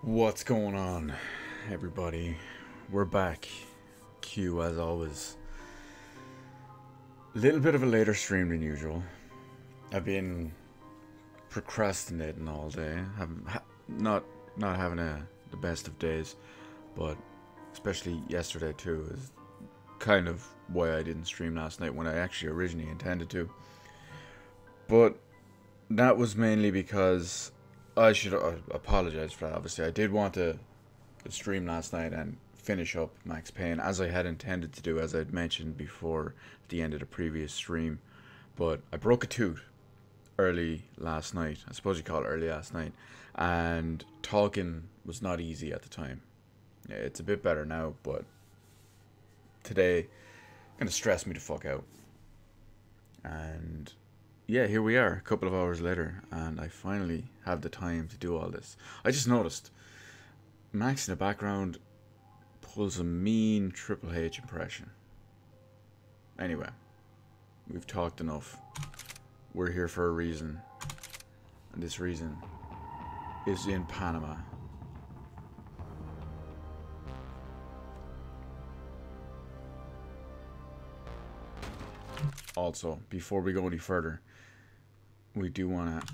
What's going on, everybody? We're back. Q, as always. A little bit of a later stream than usual. I've been procrastinating all day. Not having the best of days, but especially yesterday too is kind of why I didn't stream last night when I actually originally intended to. But that was mainly because I should apologize for that. Obviously, I did want to stream last night and finish up Max Payne as I had intended to do, as I'd mentioned before at the end of the previous stream. But I broke a tooth early last night. I suppose you call it early last night. And talking was not easy at the time. It's a bit better now, but today kind of stressed me the fuck out. And yeah, here we are, a couple of hours later, and I finally have the time to do all this. I just noticed Max in the background pulls a mean Triple H impression. Anyway, we've talked enough. We're here for a reason, and this reason is in Panama. Also, before we go any further, we do want to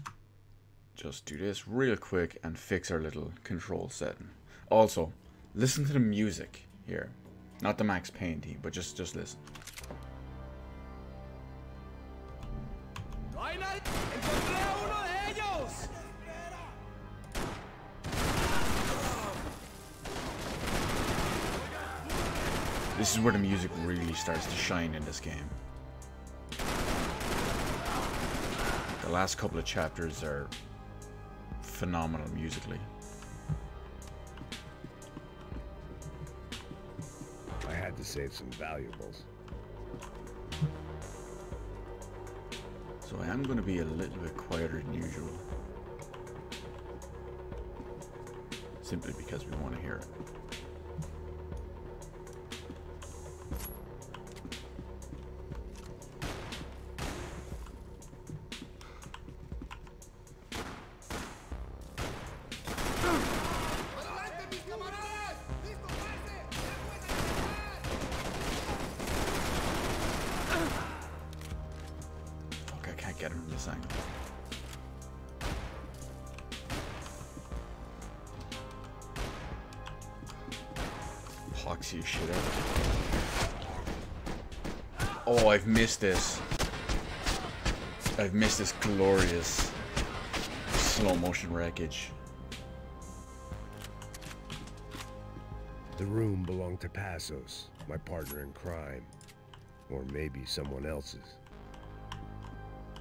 just do this real quick and fix our little control setting. Also, listen to the music here. Not the Max Payne theme, but just listen. This is where the music really starts to shine in this game. The last couple of chapters are phenomenal musically. I had to save some valuables. So I am going to be a little bit quieter than usual. Simply because we want to hear it. Get him from this angle. Poxy shit out. Oh, I've missed this. I've missed this glorious slow motion wreckage. The room belonged to Passos, my partner in crime. Or maybe someone else's.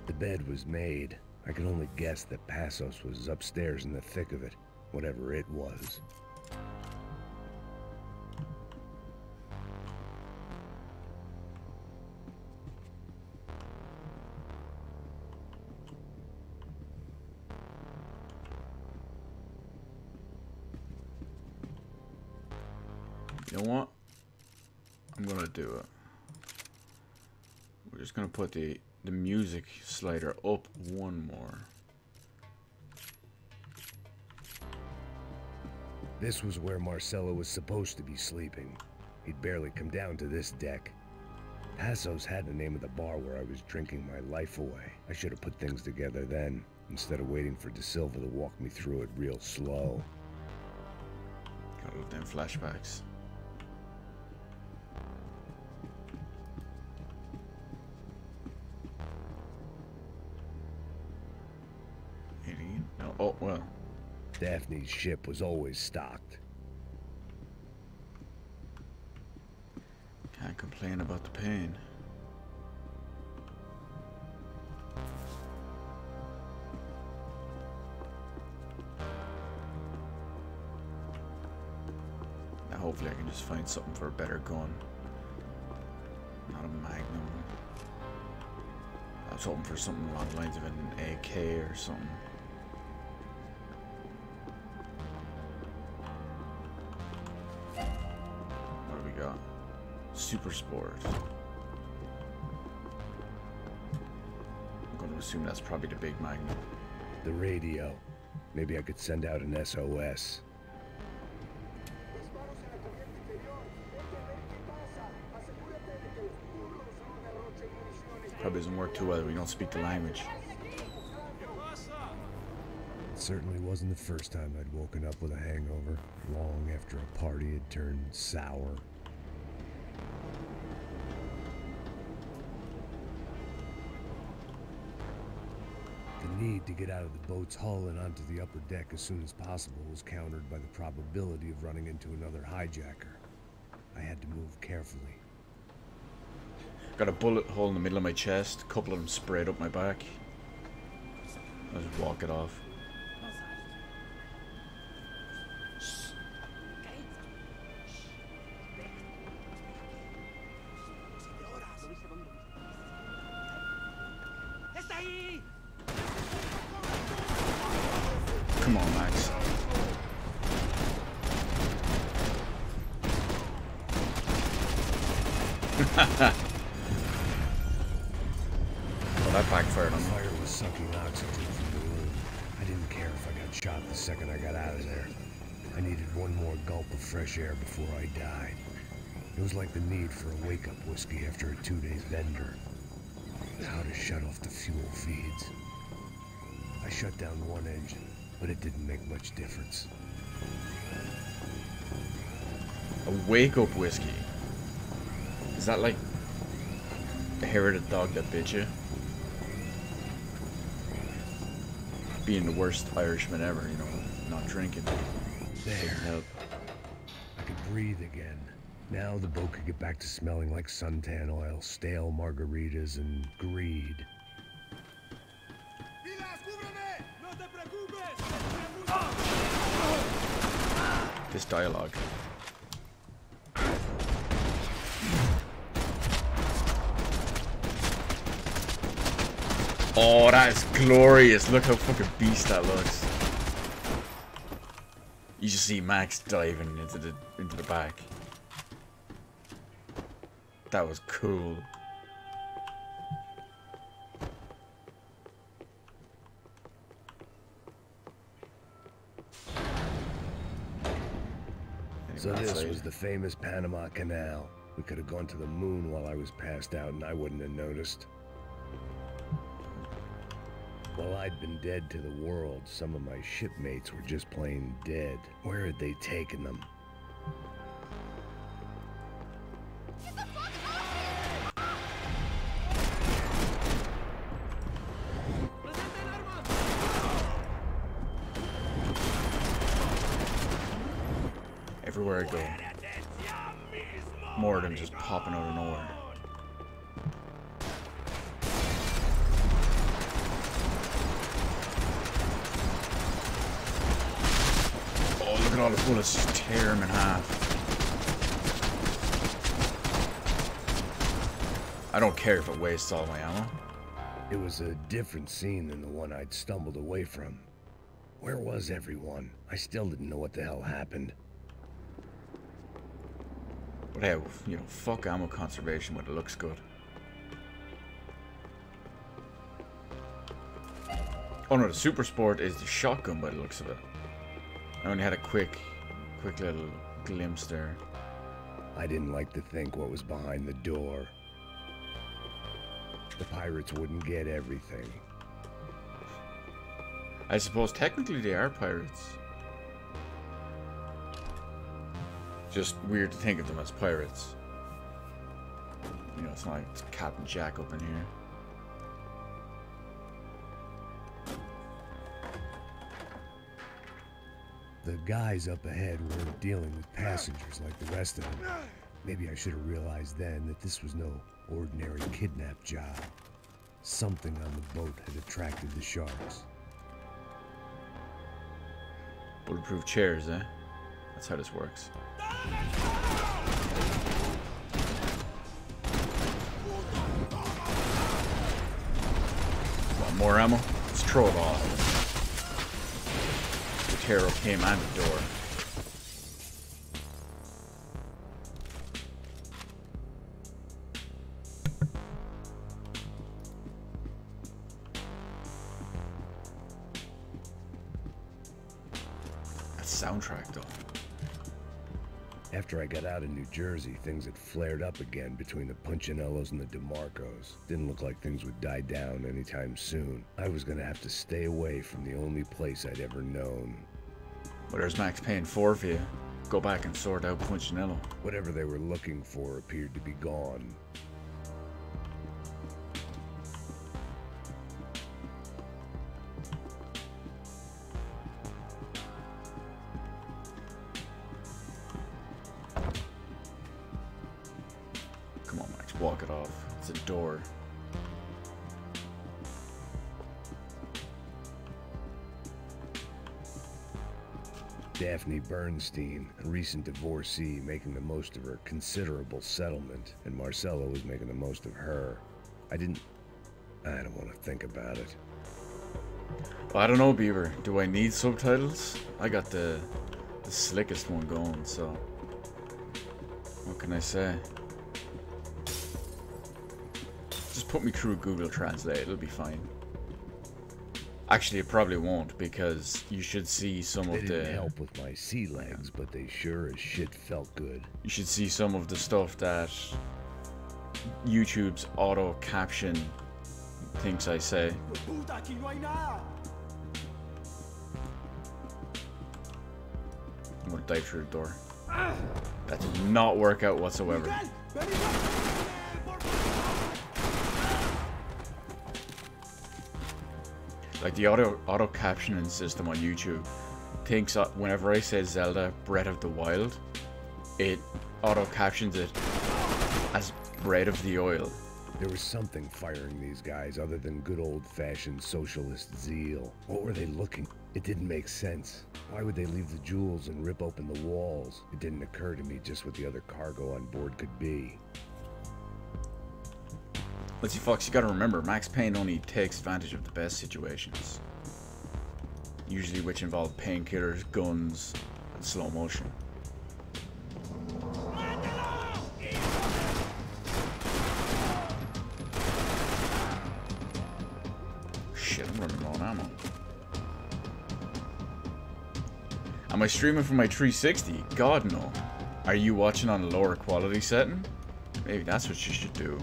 The bed was made. I could only guess that Passos was upstairs in the thick of it, whatever it was. You know what? I'm gonna do it. We're just gonna put the music slider up one more. This was where Marcelo was supposed to be sleeping. He'd barely come down to this deck. Passos had the name of the bar where I was drinking my life away. I should have put things together then, instead of waiting for De Silva to walk me through it real slow. Got all them flashbacks. No. Oh, well. Daphne's ship was always stocked. Can't complain about the pain. Now hopefully I can just find something for a better gun. Not a Magnum. I was hoping for something along the lines of an AK or something. Super Sport. I'm going to assume that's probably the big Magnum. The radio. Maybe I could send out an SOS. Probably doesn't work too well. We don't speak the language. It certainly wasn't the first time I'd woken up with a hangover, long after a party had turned sour. The need to get out of the boat's hull and onto the upper deck as soon as possible was countered by the probability of running into another hijacker. I had to move carefully. Got a bullet hole in the middle of my chest, a couple of them sprayed up my back. I'll just walk it off. Come on, Max. Well, that backfired on me. The fire was sucking oxygen from the room. I didn't care if I got shot the second I got out of there. I needed one more gulp of fresh air before I died. It was like the need for a wake-up whiskey after a 2-day bender. How to shut off the fuel feeds. I shut down one engine, but it didn't make much difference. A wake-up whiskey? Is that like the hair of the dog that bit you? Being the worst Irishman ever, you know, not drinking. There. Doesn't help. I could breathe again. Now the boat could get back to smelling like suntan oil, stale margaritas, and greed. This dialogue. Oh, that is glorious. Look how fucking beast that looks. You just see Max diving into the back. That was cool. So this was the famous Panama Canal. We could have gone to the moon while I was passed out and I wouldn't have noticed. While I'd been dead to the world, some of my shipmates were just plain dead. Where had they taken them? Everywhere I go, more of them just popping out of nowhere. Oh, look at all the bullets just tear him in half. I don't care if it wastes all my ammo. It was a different scene than the one I'd stumbled away from. Where was everyone? I still didn't know what the hell happened. But hey, you know, fuck ammo conservation when it looks good. Oh no, the Super Sport is the shotgun by the looks of it. I only had a quick little glimpse there. I didn't like to think what was behind the door. The pirates wouldn't get everything. I suppose technically they are pirates. Just weird to think of them as pirates. You know, it's not like it's Captain Jack up in here. The guys up ahead weren't dealing with passengers like the rest of them. Maybe I should have realized then that this was no ordinary kidnap job. Something on the boat had attracted the sharks. Bulletproof chairs, eh? That's how this works. Want more ammo? Let's throw it off. The tear up him and the door. That soundtrack though. After I got out of New Jersey, things had flared up again between the Punchinellos and the DeMarcos. Didn't look like things would die down anytime soon. I was gonna have to stay away from the only place I'd ever known. Well, there's Max Payne 4 for you. Go back and sort out Punchinello. Whatever they were looking for appeared to be gone. Come on, Max, walk it off. It's a door. Daphne Bernstein, a recent divorcee, making the most of her considerable settlement, and Marcella was making the most of her. I don't want to think about it. Well, I don't know, Beaver. Do I need subtitles? I got the slickest one going, so what can I say? Just put me through Google Translate, it'll be fine. Actually, it probably won't, because you should see some of the... They didn't help with my sea legs, but they sure as shit felt good. You should see some of the stuff that YouTube's auto caption thinks I say. I'm gonna dive through the door. That did not work out whatsoever. Like the auto captioning system on YouTube thinks whenever I say Zelda Breath of the Wild, it auto captions it as Bread of the Oil. There was something firing these guys other than good old-fashioned socialist zeal. What were they looking? It didn't make sense. Why would they leave the jewels and rip open the walls? It didn't occur to me just what the other cargo on board could be. Let's see, Fox, you gotta remember, Max Payne only takes advantage of the best situations. Usually which involve painkillers, guns, and slow motion. Shit, I'm running low on ammo. Am I streaming from my 360? God no. Are you watching on a lower quality setting? Maybe that's what you should do.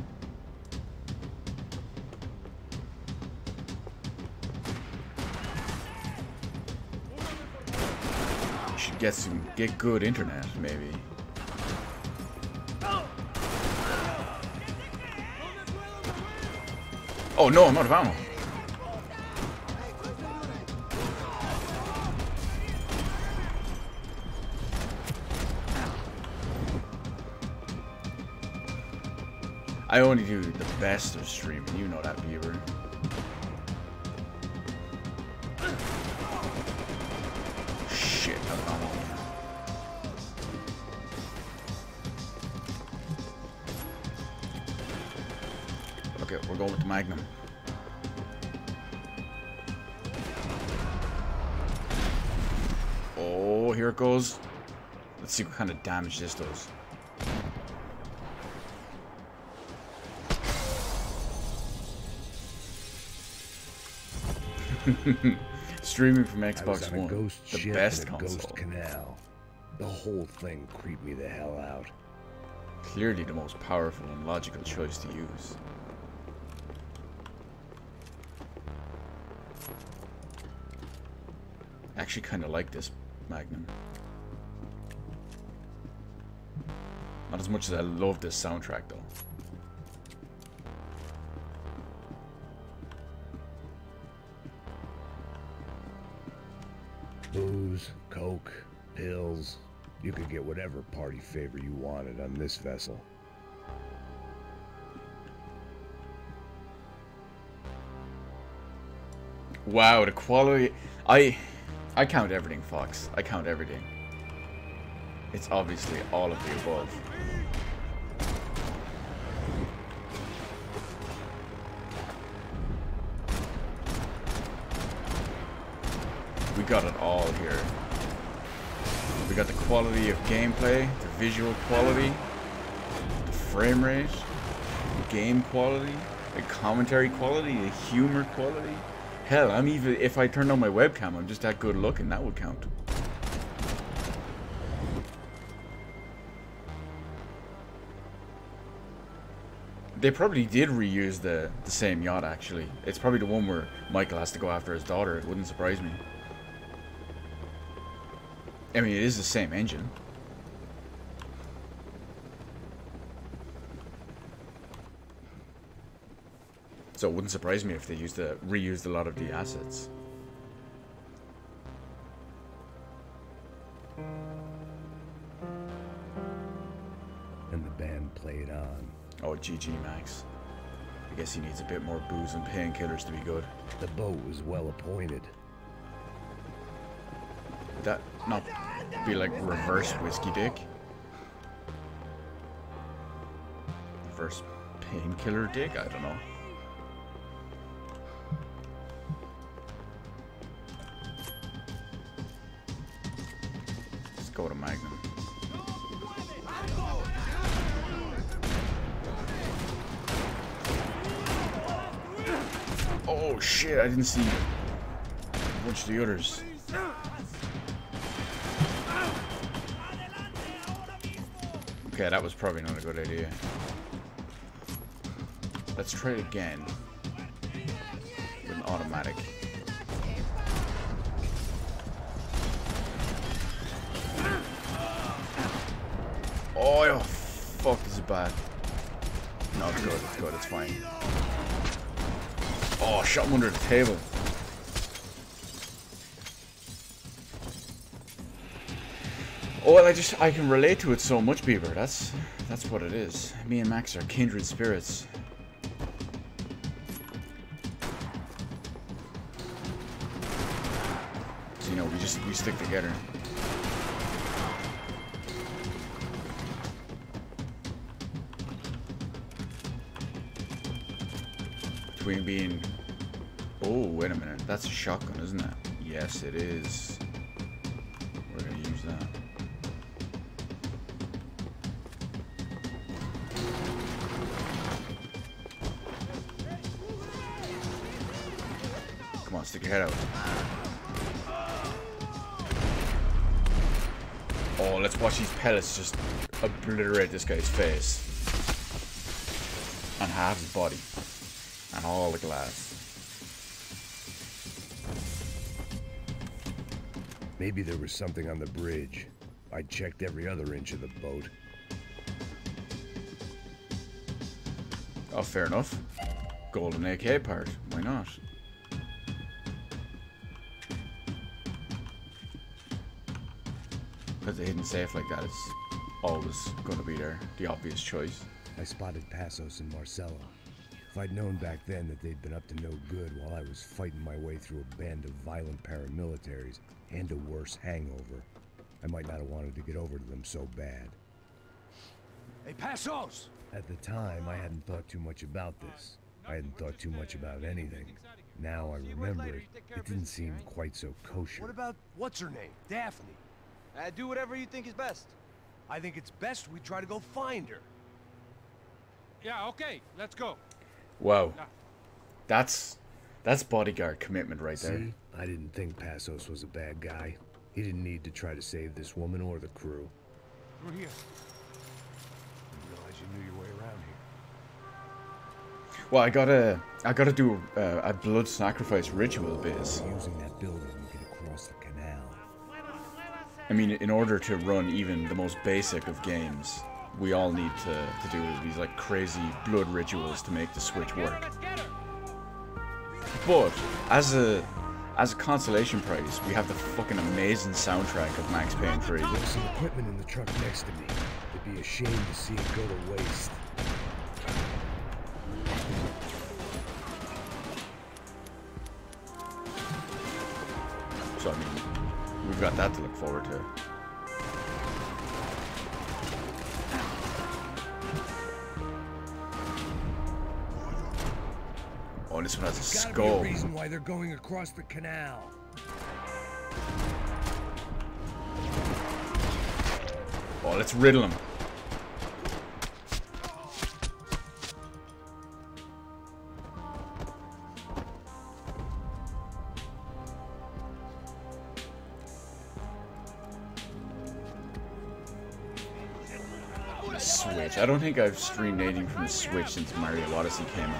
Get good internet, maybe. Oh no, I'm out of ammo. I only do the best of streaming, you know that, Beaver. Shit, I'm on. Okay, we're going with the Magnum. Oh, here it goes. Let's see what kind of damage this does. Streaming from Xbox One, the best console. Ghost canal. The whole thing creeped me the hell out. Clearly the most powerful and logical choice to use. I actually kind of like this Magnum. Not as much as I love this soundtrack though. Booze, coke, pills. You could get whatever party favor you wanted on this vessel. Wow, the quality. I count everything, Fox. I count everything. It's obviously all of the above. We got it all here. We got the quality of gameplay, the visual quality, the frame rate, the game quality, the commentary quality, the humor quality. Hell, I'm even, if I turned on my webcam, I'm just that good looking, that would count. They probably did reuse the same yacht, actually. It's probably the one where Michael has to go after his daughter. It wouldn't surprise me. I mean, it is the same engine. So it wouldn't surprise me if they reused a lot of the assets. And the band played on. Oh, GG, Max. I guess he needs a bit more booze and painkillers to be good. The boat was well appointed. Would that not be like reverse whiskey dick? Reverse painkiller dick? I don't know. Let's go to Magnum. Oh shit, I didn't see a bunch of the others. Okay, that was probably not a good idea. Let's try it again with an automatic. Oh, fuck, this is bad. No, it's good, it's fine. Oh, shot him under the table. Oh, well, I can relate to it so much, Bieber. That's what it is. Me and Max are kindred spirits. So, you know, we stick together. Between being... Oh, wait a minute. That's a shotgun, isn't it? Yes, it is. We're gonna use that. Come on, stick your head out. Oh, let's watch these pellets just obliterate this guy's face. And half his body. And all the glass. Maybe there was something on the bridge. I checked every other inch of the boat. Oh, fair enough. Golden AK part. Why not? Because a hidden safe like that is always going to be there. The obvious choice. I spotted Passos and Marcelo. If I'd known back then that they'd been up to no good while I was fighting my way through a band of violent paramilitaries and a worse hangover, I might not have wanted to get over to them so bad. Hey, Passos! At the time, I hadn't thought too much about this. I hadn't thought too much about anything. Now I remember it, it didn't seem quite so kosher. What about, what's her name? Daphne? Do whatever you think is best. I think it's best we try to go find her. Yeah, okay, let's go. Wow. That's bodyguard commitment right there. See? I didn't think Passos was a bad guy. He didn't need to try to save this woman or the crew. We're here. Didn't realize you knew your way around here. Well, I gotta do a blood sacrifice ritual, Biz. Using that building to get across the canal. I mean, in order to run even the most basic of games, we all need to do these like crazy blood rituals to make the Switch work. But as a consolation prize, we have the fucking amazing soundtrack of Max Payne 3. There's some equipment in the truck next to me. It'd be a shame to see it go to waste. So I mean, we've got that to look forward to. Oh, this one has a Gotta skull. be a reason why they're going across the canal. Oh, let's riddle him. Sweet. much. I don't think I've streamed anything from the Switch since Mario Odyssey came out.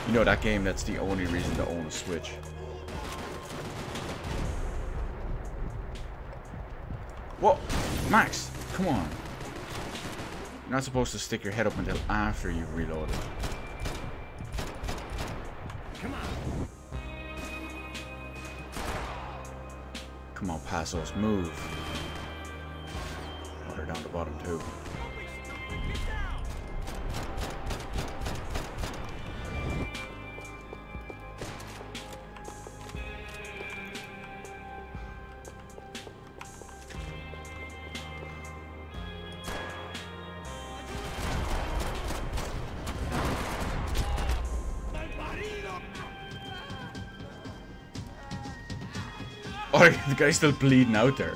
You know, that game, that's the only reason to own a Switch. Whoa! Max! Come on! You're not supposed to stick your head up until after you've reloaded. Come on. Come on, Passos, move. Oh, they're down the bottom too. Oh, the guy's still bleeding out there.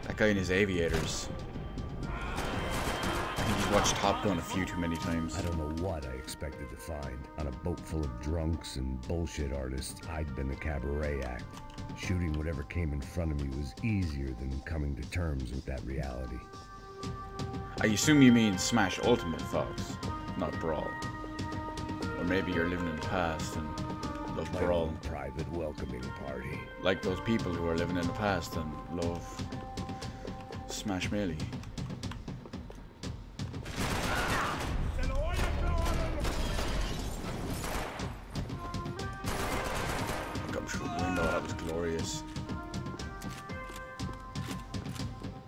That guy in his aviators. I think he's watched Top Gun a few too many times. I don't know what I expected to find. On a boat full of drunks and bullshit artists, I'd been a cabaret act. Shooting whatever came in front of me was easier than coming to terms with that reality. I assume you mean Smash Ultimate, Fox, not Brawl. Or maybe you're living in the past and love My Brawl. own private welcoming party. Like those people who are living in the past and love Smash Melee. Come through the window, that was glorious.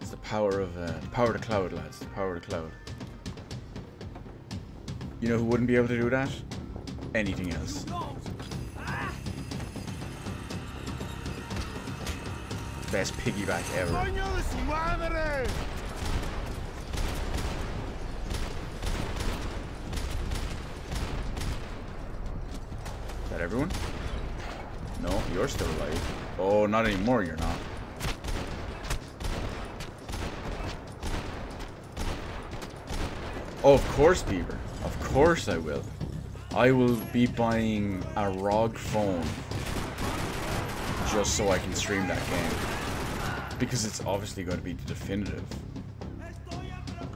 It's the power of the cloud, lads. The power of the cloud. You know who wouldn't be able to do that? Anything else. Best piggyback ever. Is that everyone? No, you're still alive. Oh, not anymore, you're not. Oh, of course, Beaver. Of course I will. I will be buying a ROG phone just so I can stream that game. Because it's obviously going to be the definitive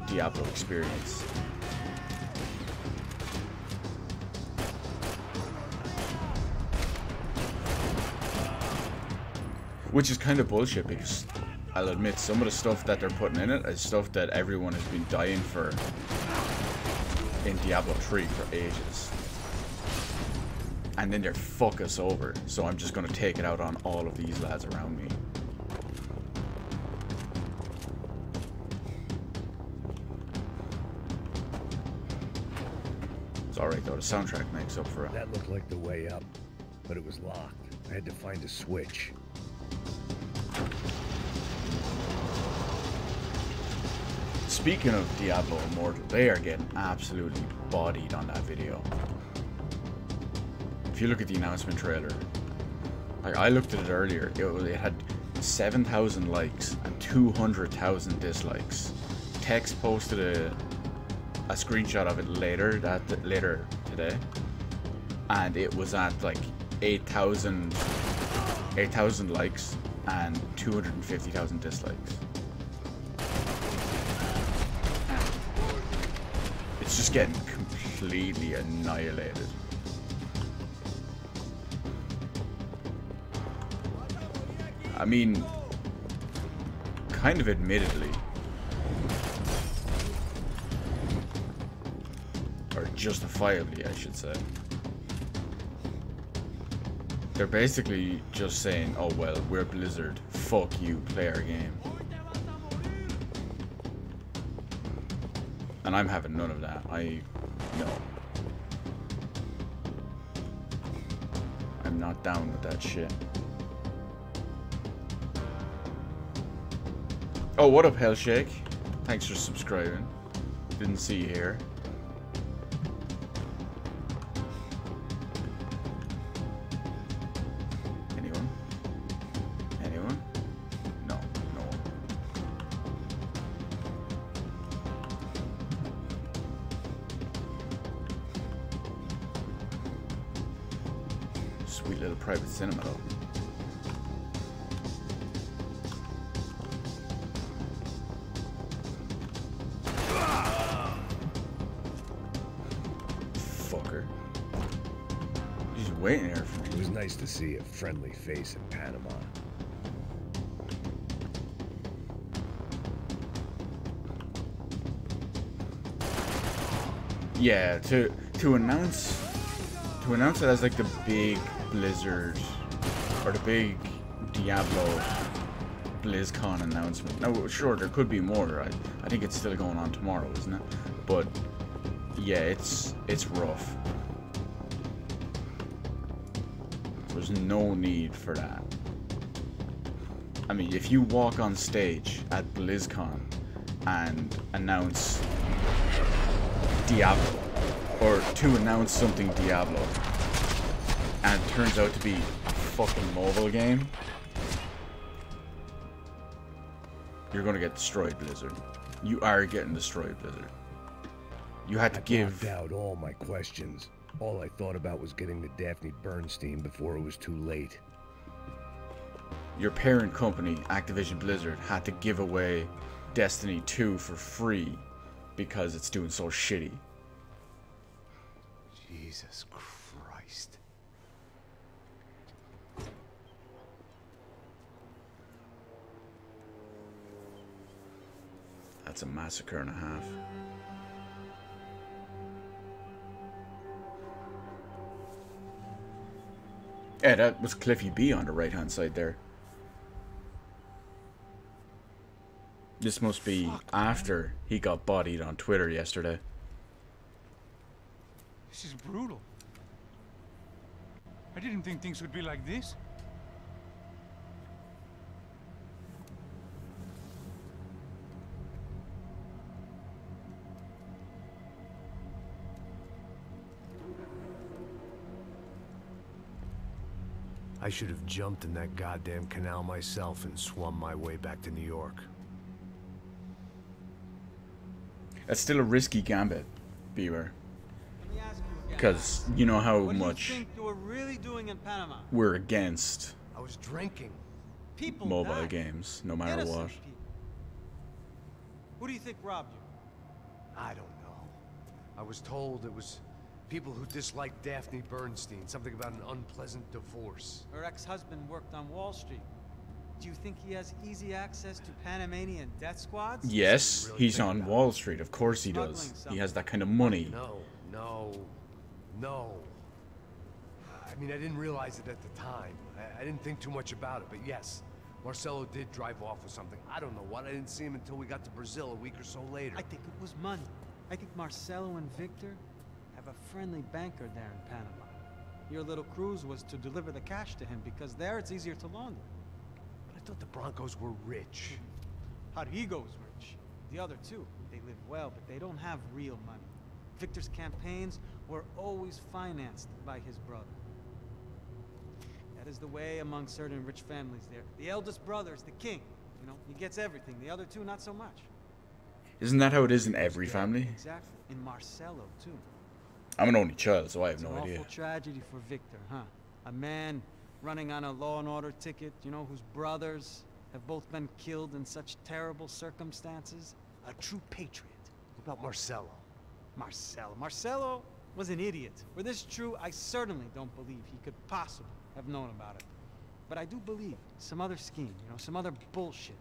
Diablo experience. Which is kind of bullshit because I'll admit some of the stuff that they're putting in it is stuff that everyone has been dying for in Diablo 3 for ages. And then they fuck us over, so I'm just gonna take it out on all of these lads around me. It's alright though, the soundtrack makes up for it. That looked like the way up, but it was locked. I had to find a switch. Speaking of Diablo Immortal, they are getting absolutely bodied on that video. If you look at the announcement trailer, like I looked at it earlier, it had 7,000 likes and 200,000 dislikes. Tex posted a screenshot of it later today, and it was at like 8,000 likes and 250,000 dislikes. It's just getting completely annihilated. I mean, kind of admittedly. Or justifiably, I should say. They're basically just saying, oh well, we're Blizzard, fuck you, play our game. And I'm having none of that. No. I'm not down with that shit. Oh, what up, Hellshake? Thanks for subscribing. Didn't see you here. Anyone? Anyone? No, no one. Sweet little private cinema though. Fucker. He's waiting there for me. It was nice to see a friendly face in Panama. Yeah, to announce it as like the big Blizzard or the big Diablo BlizzCon announcement. Now, sure, there could be more. I think it's still going on tomorrow, isn't it? But yeah, it's rough. There's no need for that. I mean, if you walk on stage at BlizzCon and announce Diablo, or to announce something Diablo, and it turns out to be a fucking mobile game, you're gonna get destroyed, Blizzard. You are getting destroyed, Blizzard. You had to give out all my questions. All I thought about was getting to Daphne Bernstein before it was too late. your parent company, Activision Blizzard, had to give away Destiny 2 for free because it's doing so shitty. Jesus Christ. That's a massacre and a half. Yeah, that was Cliffy B on the right-hand side there. This must be after he got bodied on Twitter yesterday. This is brutal. I didn't think things would be like this. I should have jumped in that goddamn canal myself and swum my way back to New York. That's still a risky gambit, Beaver. Let me ask you again. Because you know how What do you much think you were really doing in Panama? we're against I was drinking. People mobile died. games, no matter Innocent what. people. Who do you think robbed you? I don't know. I was told it was people who disliked Daphne Bernstein, something about an unpleasant divorce. Her ex-husband worked on Wall Street. Do you think he has easy access to Panamanian death squads? Yes, really he's think on about Wall Street. Of course he does. Smuggling He has that kind of money. No. I mean, I didn't realize it at the time. I didn't think too much about it, but yes, Marcelo did drive off with something. I don't know what. I didn't see him until we got to Brazil a week or so later. I think it was money. I think Marcelo and Victor have a friendly banker there in Panama. Your little cruise was to deliver the cash to him because there it's easier to launder. But I thought the Broncos were rich. Rodrigo's rich. The other two, they live well, but they don't have real money. Victor's campaigns were always financed by his brother. That is the way among certain rich families there. The eldest brother is the king. You know, he gets everything. The other two, not so much. Isn't that how it is in every family? Exactly. In Marcelo, too. I'm an only child, so I have It's no an idea. awful tragedy for Victor, huh? A man running on a law and order ticket, you know, whose brothers have both been killed in such terrible circumstances. A true patriot. What about Marcelo? Marcelo was an idiot. Were this true, I certainly don't believe he could possibly have known about it. But I do believe some other scheme, you know, some other bullshit.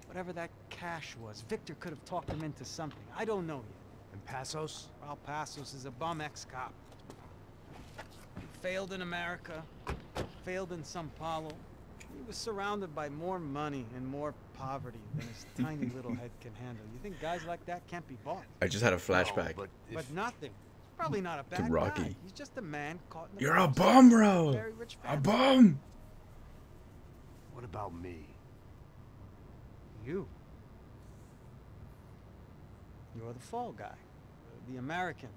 Whatever that cash was, Victor could have talked him into something. I don't know yet. And Passos? Well, Passos is a bum ex-cop. He failed in America, failed in São Paulo. He was surrounded by more money and more poverty than his tiny little head can handle. You think guys like that can't be bought? I just had a flashback. No, but if... But nothing. Probably not a bad Rocky. guy. He's just a man caught in the You're a clutches bum, of bro! very rich A family. bum! What about me? You. You're the fall guy. The American.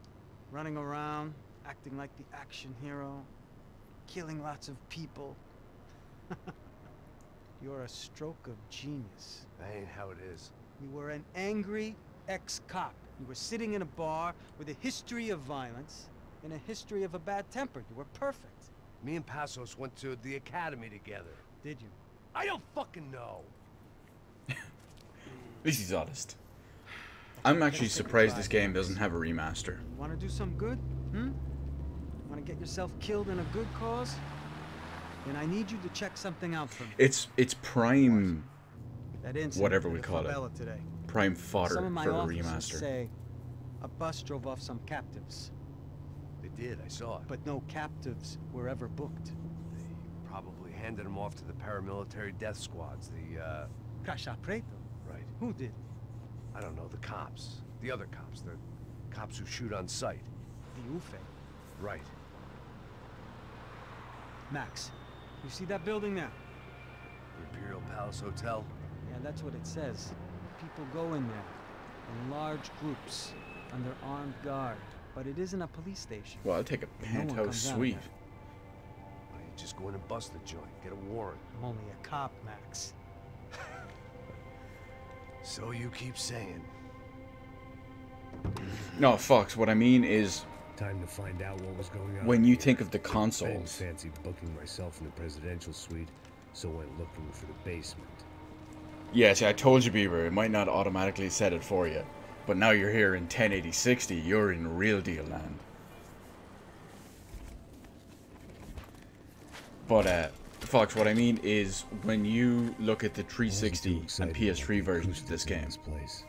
Running around, acting like the action hero. Killing lots of people. You're a stroke of genius. That ain't how it is. You were an angry ex-cop. You were sitting in a bar with a history of violence and a history of a bad temper. You were perfect. Me and Passos went to the academy together. Did you? I don't fucking know. At least he's honest. I'm actually surprised this game doesn't have a remaster. Want to do some good? Hmm? Want to get yourself killed in a good cause? Then I need you to check something out for me. It's prime, That incident whatever at we the call it, favela today. prime fodder Some of my for a officers remaster. say a bus drove off some captives, They did, I saw it. but no captives were ever booked. They probably handed them off to the paramilitary death squads, the, Crash preto. right. Who did? I don't know, the cops. The other cops, the cops who shoot on sight. The UFE. Right. Max, you see that building there? The Imperial Palace Hotel. Yeah, that's what it says. People go in there in large groups under armed guard, but it isn't a police station. Well, I'll take a No one penthouse comes out suite. there. Why don't you just go in and bust the joint, get a warrant. I'm only a cop, Max. So you keep saying. No, Fox, what I mean is, Time to find out what was going on. when you here. think of the I didn't consoles, fancy booking myself in the presidential suite, so went looking for the basement. yeah, see, I told you, Bieber, it might not automatically set it for you. But now you're here in 1080-60, you're in real deal land. But, Fox, what I mean is, when you look at the 360 and PS3 versions of this game, Place.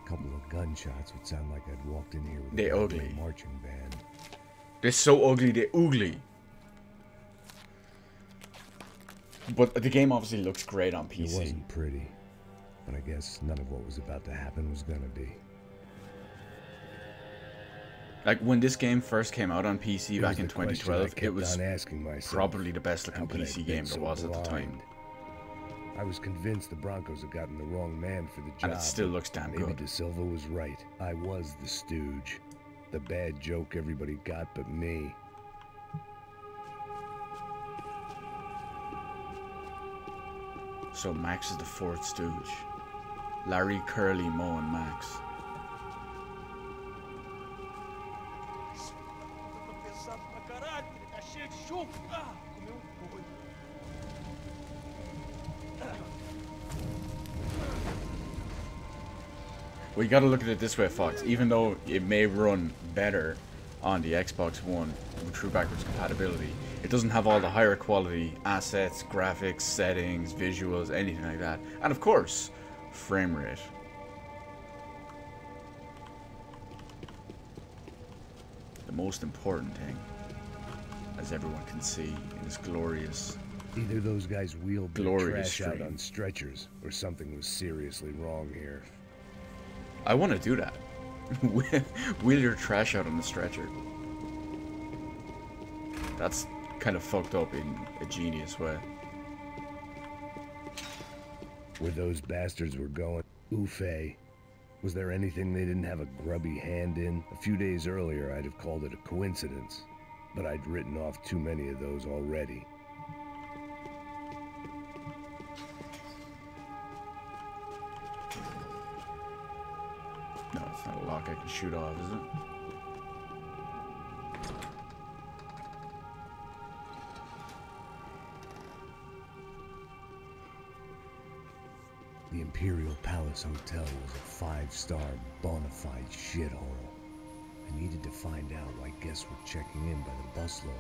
A couple of gunshots would sound like I'd walked in here with They a goddamn ugly. marching band. they're so ugly, they're ugly. But the game obviously looks great on It PC. wasn't pretty, but I guess none of what was about to happen was gonna be. Like, when this game first came out on PC It back was in the question I 2012, it kept was on asking myself. probably the best How looking could I PC have game been there so was at the time. blind? I was convinced the Broncos had gotten the wrong man for the job. And it still but looks damn maybe good. De Silva was right. I was the stooge. The bad joke everybody got but me. So Max is the fourth stooge. Larry, Curly, Moe, and Max. Well, you gotta look at it this way, Fox. Even though it may run better on the Xbox One with true backwards compatibility, it doesn't have all the higher quality assets, graphics, settings, visuals, anything like that. And of course, frame rate. The most important thing, as everyone can see in this glorious... Either those guys wheeled their Glorious trash out stream. on stretchers, or something was seriously wrong here. I want to do that. Wheel your trash out on the stretcher. That's kind of fucked up in a genius way. Where those bastards were going, Ufe. Was there anything they didn't have a grubby hand in? A few days earlier, I'd have called it a coincidence, but I'd written off too many of those already. No, it's not a lock I can shoot off, is it? The Imperial Palace Hotel was a 5-star, bona fide shithole. I needed to find out why guests were checking in by the busload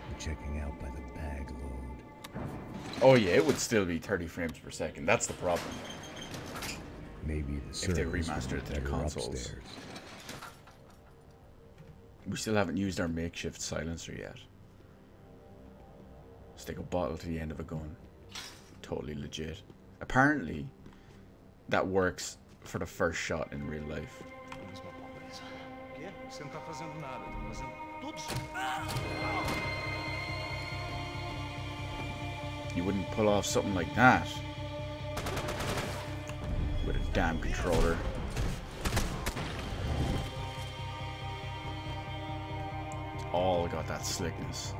and checking out by the bag load. Oh yeah, it would still be 30 frames per second. That's the problem. Maybe the If they servers remastered were it to the better consoles. upstairs. We still haven't used our makeshift silencer yet. Stick a bottle to the end of a gun. Totally legit. Apparently, that works for the first shot in real life. Você não tá fazendo nada, tá fazendo tudo. You wouldn't pull off something like that with a damn controller. All got that slickness.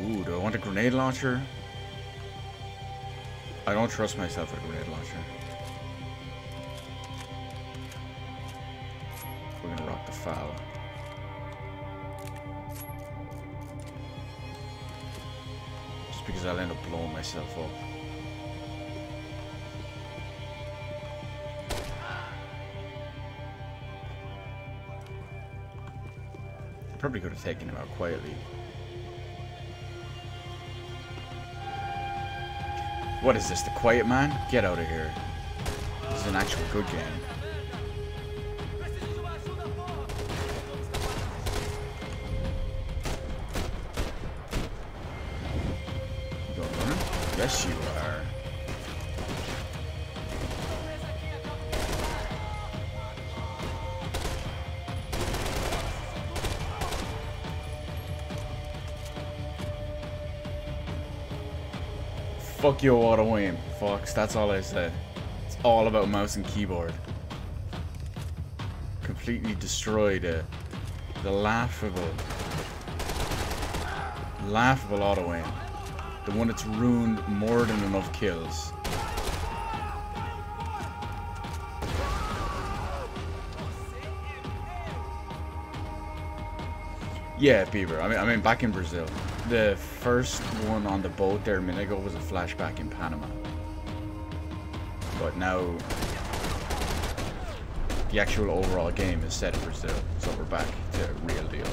Ooh, do I want a grenade launcher? I don't trust myself with a grenade launcher. We're gonna rock the foul. because I'll end up blowing myself up. Probably could have taken him out quietly. What is this, the Quiet Man? Get out of here. This is an actual good game. You going running? Yes, you are. Fuck your auto aim, Fox. That's all I said. It's all about mouse and keyboard. Completely destroyed the laughable auto aim. The one that's ruined more than enough kills. Yeah, Beaver. I mean, back in Brazil. The first one on the boat there a minute ago was a flashback in Panama. But now, the actual overall game is set in Brazil. So we're back to a real deal.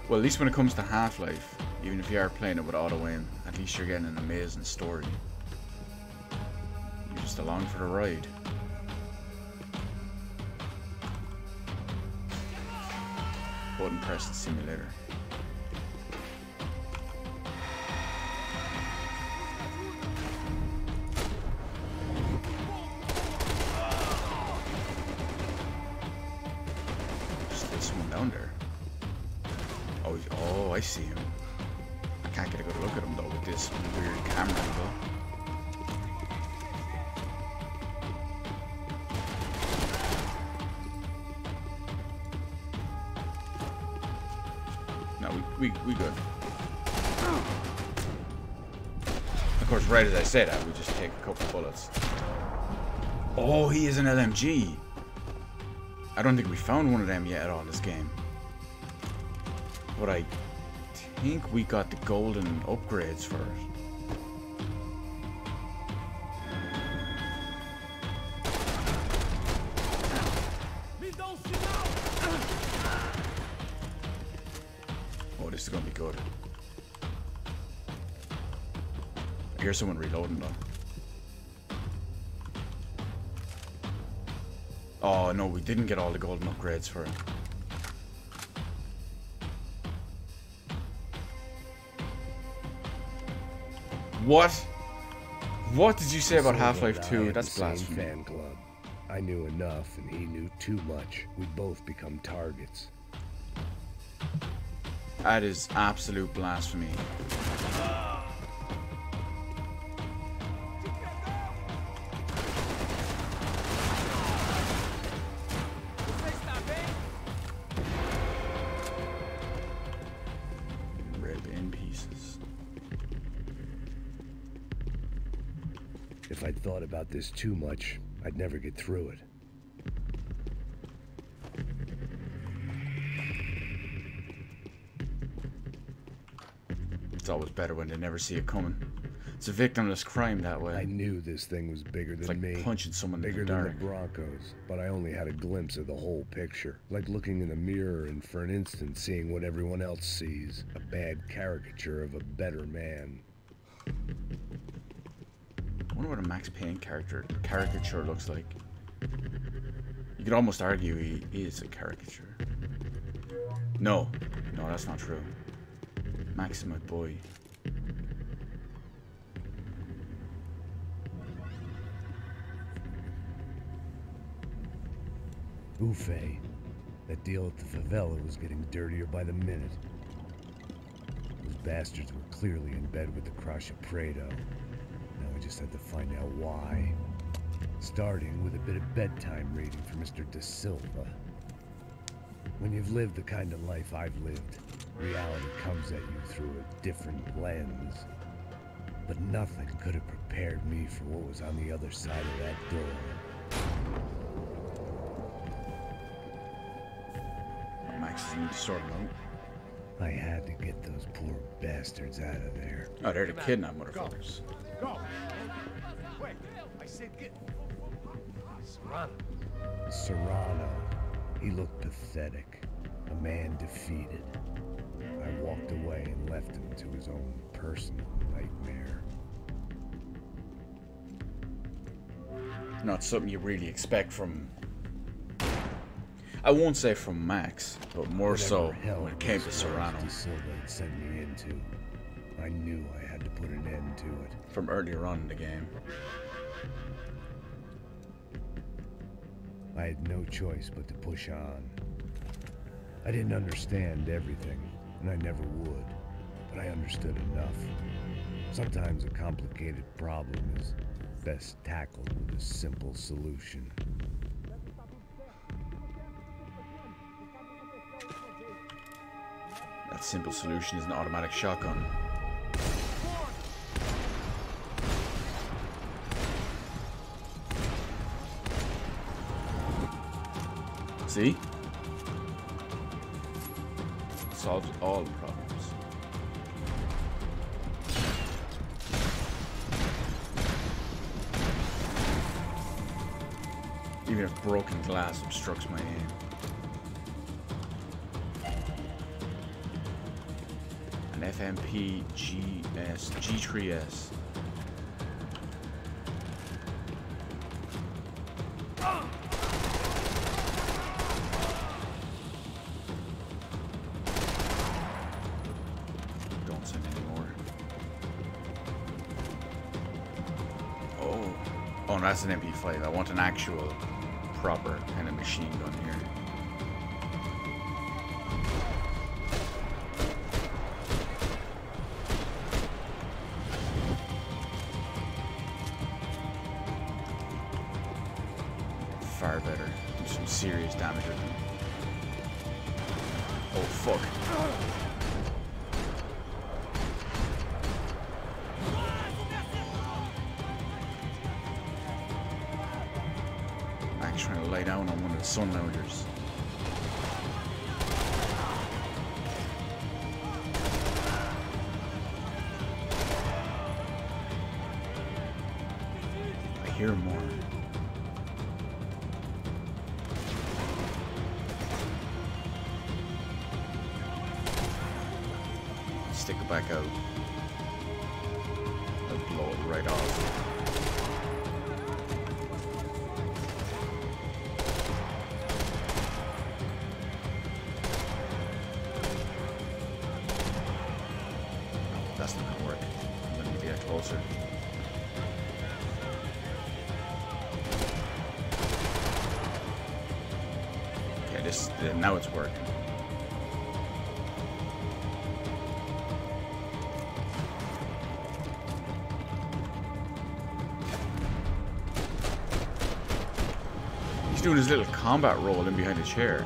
Well, at least when it comes to Half-Life, even if you are playing it with auto-aim, at least you're getting an amazing story. You're just along for the ride. Button press simulator. Just there's someone down there. Oh, I see him. I can't get a good look at him though with this weird camera angle. We good. Of course, right as I say that, we just take a couple bullets. Oh, he is an LMG. I don't think we found one of them yet at all this game. But I think we got the golden upgrades for it. This is gonna be good. I hear someone reloading though. Oh no, we didn't get all the golden upgrades for it. What? What did you say about Half-Life 2? That's blasphemy. Fan club. I knew enough and he knew too much. We'd both become targets. That is absolute blasphemy. Rip in pieces. If I'd thought about this too much, I'd never get through it. It's always better when they never see it coming. It's a victimless crime that way. I knew this thing was bigger than It's like me. punching someone in Bigger the than dark. the Broncos, but I only had a glimpse of the whole picture. Like looking in a mirror and for an instant seeing what everyone else sees. A bad caricature of a better man. I wonder what a Max Payne caricature looks like. You could almost argue he is a caricature. No, that's not true. Max is my boy. Buffet. That deal at the favela was getting dirtier by the minute. Those bastards were clearly in bed with the Crash of Prado. Now we just had to find out why. Starting with a bit of bedtime reading for Mr. Da Silva. When you've lived the kind of life I've lived, reality comes at you through a different lens. But nothing could have prepared me for what was on the other side of that door. need to sort them out. I had to get those poor bastards out of there. Oh, they're the kidnapped motherfuckers. Go! Wait, I said get... Serrano. Serrano. He looked pathetic. A man defeated. I walked away and left him to his own personal nightmare. Not something you really expect from... I won't say from Max, but more so when it came to Serrano. Silva had sent me into. I knew I had to put an end to it. From earlier on in the game. I had no choice but to push on. I didn't understand everything, and I never would, but I understood enough. Sometimes a complicated problem is best tackled with a simple solution. That simple solution is an automatic shotgun. See? Solves all the problems. Even if broken glass obstructs my aim. An FMP G3S. Don't send any more. Oh, no, that's an MP5. I want an actual proper kind of machine gun here. Far better. Do some serious damage with them. Oh fuck. Max trying to lay down on one of the sun loungers. I hear more. Stick it back out. I'll blow it right off. That's not gonna work. I'm gonna need to get closer. Okay, this now it's working. He's doing his little combat roll in behind the chair.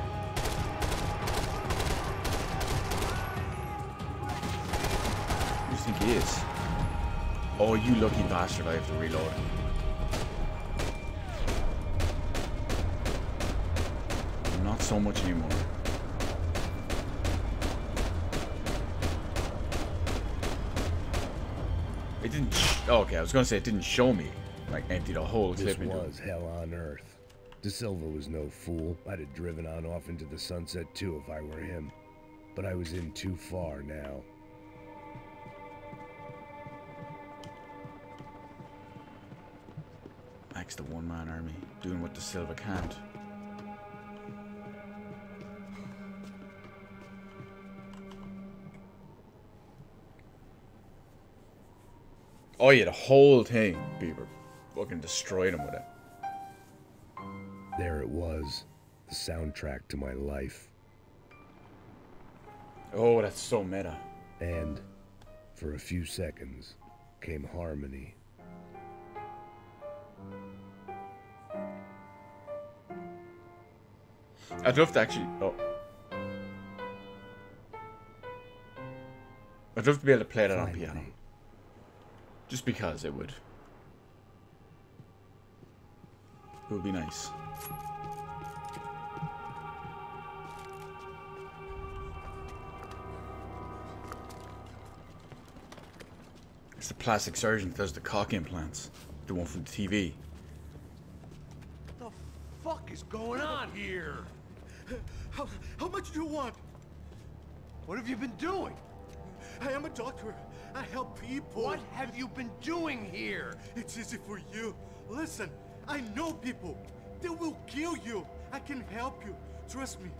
Who do you think he is? Oh, you lucky bastard, I have to reload. Not so much anymore. It didn't okay, I was gonna say it didn't show me. Like, emptied a whole clip into it. This was hell on earth. De Silva was no fool. I'd have driven on off into the sunset too if I were him. But I was in too far now. Max the one-man army, doing what De Silva can't. Oh yeah, the whole thing. Beaver fucking destroyed him with it. There it was. The soundtrack to my life. Oh, that's so meta. And, for a few seconds, came harmony. I'd love to actually... Oh. I'd love to be able to play that on piano. Just because it would. It would be nice. It's the plastic surgeon that does the cock implants. The one from the TV. What the fuck is going on here? How much do you want? What have you been doing? I am a doctor. I help people. What have you been doing here? It's easy for you. Listen, I know people. They will kill you. I can help you. Trust me.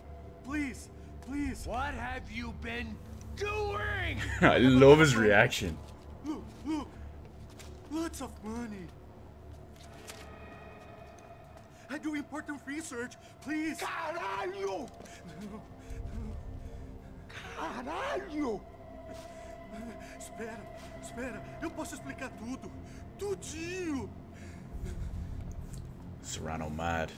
Please, please. What have you been doing? I love his reaction. Look, look. Lots of money. I do important research. Please. Caralho! Caralho! Espera, espera. Eu posso explicar tudo. Tudinho. Serrano mad.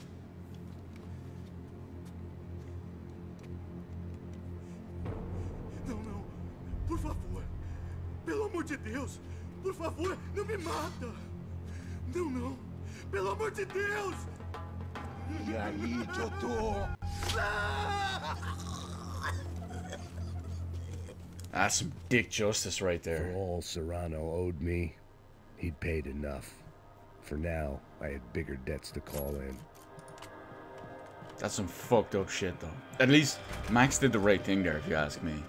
Não, não. Por favor. Pelo amor de Deus. Por favor, não me mata. Não, não. Pelo amor de Deus. E aí, doutor? That's some dick justice right For there. all Serrano owed me, he'd paid enough. For now, I had bigger debts to call in. That's some fucked up shit though. At least Max did the right thing there, if you ask me.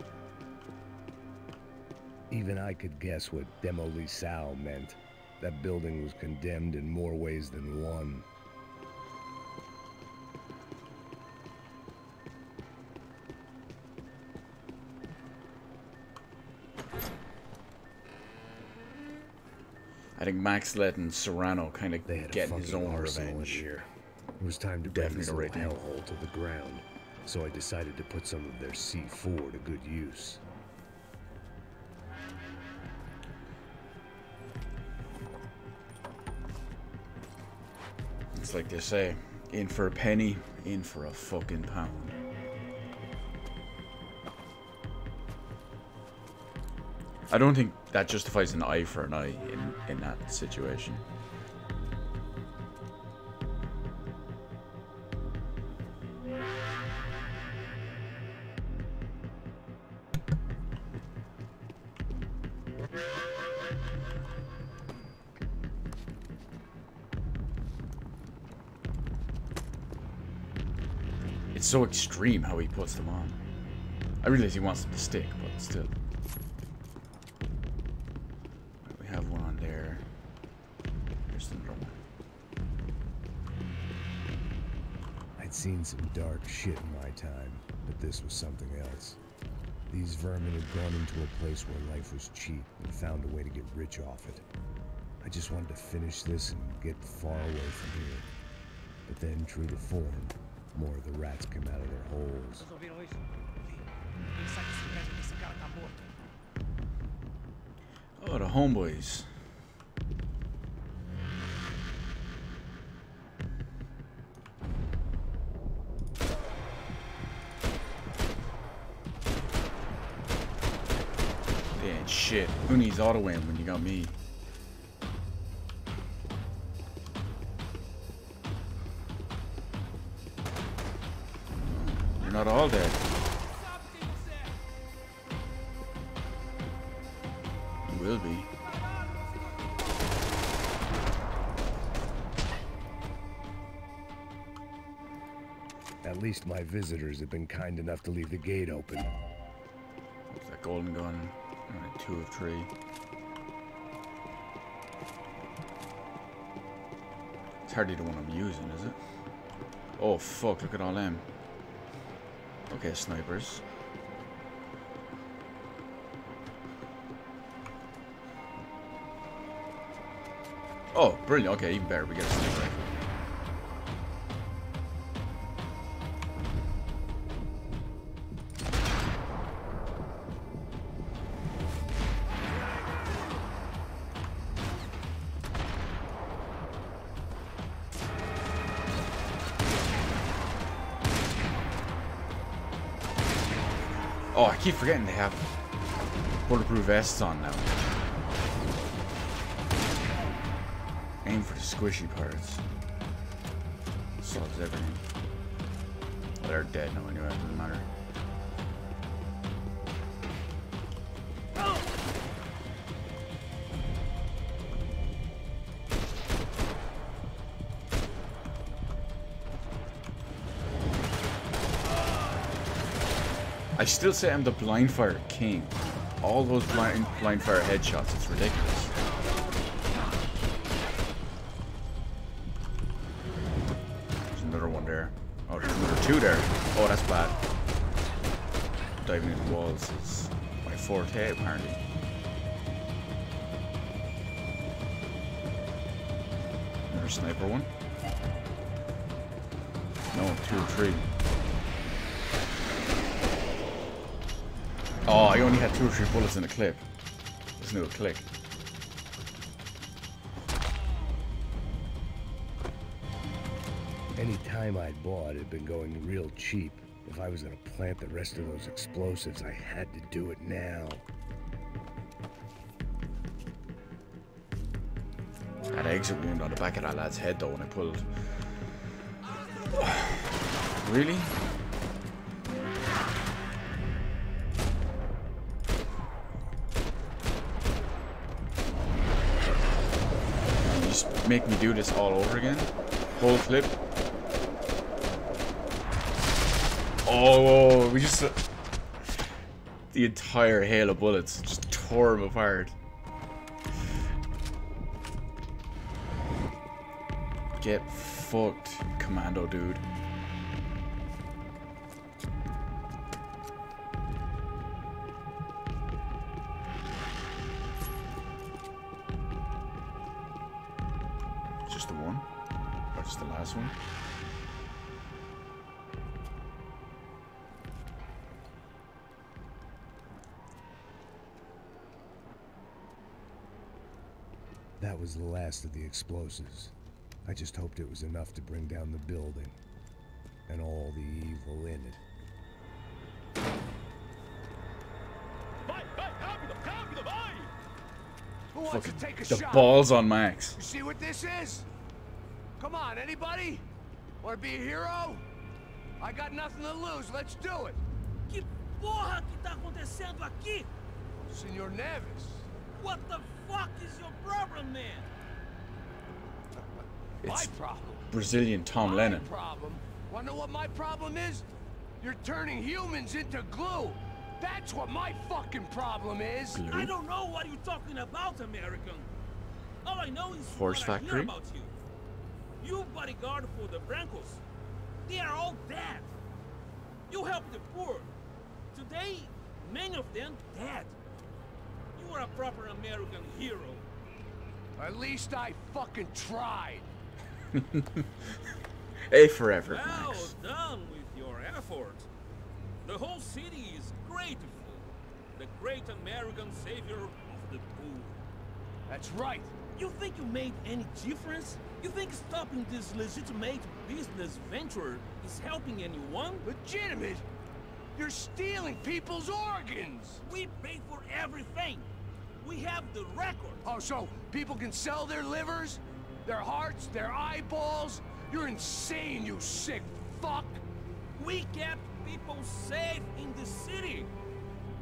Even I could guess what Demolissao meant. That building was condemned in more ways than one. I think Max letting Serrano kind They of had get a his fucking own arsenal in revenge. here. It was time to bring Definitely this the right little thing. hellhole to the ground. So I decided to put some of their C4 to good use. It's like they say, in for a penny, in for a fucking pound. I don't think that justifies an eye for an eye in that situation. It's so extreme how he puts them on. I realize he wants them to stick, but still. We have one on there. There's another one. I'd seen some dark shit in my time, but this was something else. These vermin had gone into a place where life was cheap and found a way to get rich off it. I just wanted to finish this and get far away from here. But then, true to form, more of the rats come out of their holes. Oh, the homeboys. They ain't shit. Who needs auto aim when you got me? You're not all dead. You will be. At least my visitors have been kind enough to leave the gate open. What's that golden gun? 2 of 3. It's hardly the one I'm using, is it? Oh fuck, look at all them. Okay, snipers. Oh, brilliant. Okay, even better. We get a sniper rifle. Oh, I keep forgetting they have bulletproof vests on now. Aim for the squishy parts. Solves everything. Well, they're dead now anyway, it doesn't matter. I still say I'm the blind fire king. All those blind fire headshots, it's ridiculous. There's another one there. Oh, there's another two there. Oh, that's bad. Diving into walls is my forte, apparently. Another sniper one. No, 2 or 3. Oh, I only had 2 or 3 bullets in a clip. Listen to a click. Any time I'd bought had been going real cheap. If I was gonna plant the rest of those explosives, I had to do it now. Had an exit wound on the back of that lad's head though when I pulled. Really? You just make me do this all over again? Whole clip? Oh, we just... the entire hail of bullets just tore him apart. Get fucked, commando dude. Just the one? Or just the last one? That was the last of the explosives. I just hoped it was enough to bring down the building and all the evil in it. Who wants to take a The shot? balls on Max. You see what this is? Come on, anybody? Want to be a hero? I got nothing to lose. Let's do it. Que porra que tá acontecendo aqui? Senor Neves. What the fuck is your problem, man? My It's problem. Brazilian Tom My Lennon. problem. Wanna know what my problem is? You're turning humans into glue. That's what my fucking problem is. Glue? I don't know what you're talking about, American. All I know is Horse what I hear factory? about you. You bodyguard for the Brancos. They are all dead. You help the poor. Today, many of them dead. You are a proper American hero. At least I fucking tried. A for effort, Well Max. done with your effort. The whole city is grateful. The great American savior of the poor. That's right. You think you made any difference? You think stopping this legitimate business venture is helping anyone? Legitimate? You're stealing people's organs. We paid for everything. We have the record. Oh, so people can sell their livers, their hearts, their eyeballs? You're insane, you sick fuck. We kept people safe in the city.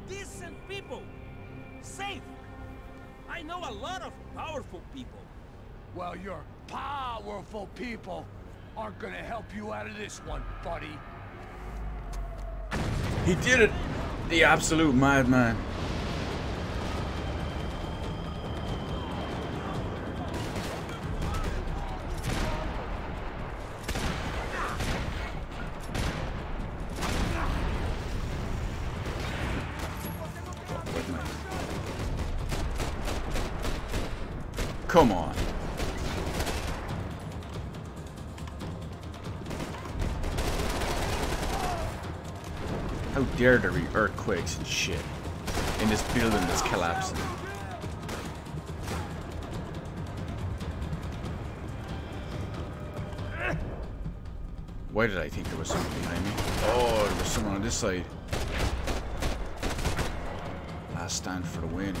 Decent people. Safe. I know a lot of powerful people. Well, your powerful people aren't gonna help you out of this one, buddy. He did it! The absolute madman. Come on. How dare there be earthquakes and shit in this building that's collapsing? Why did I think there was someone behind me? Oh, there was someone on this side. Last stand for the win.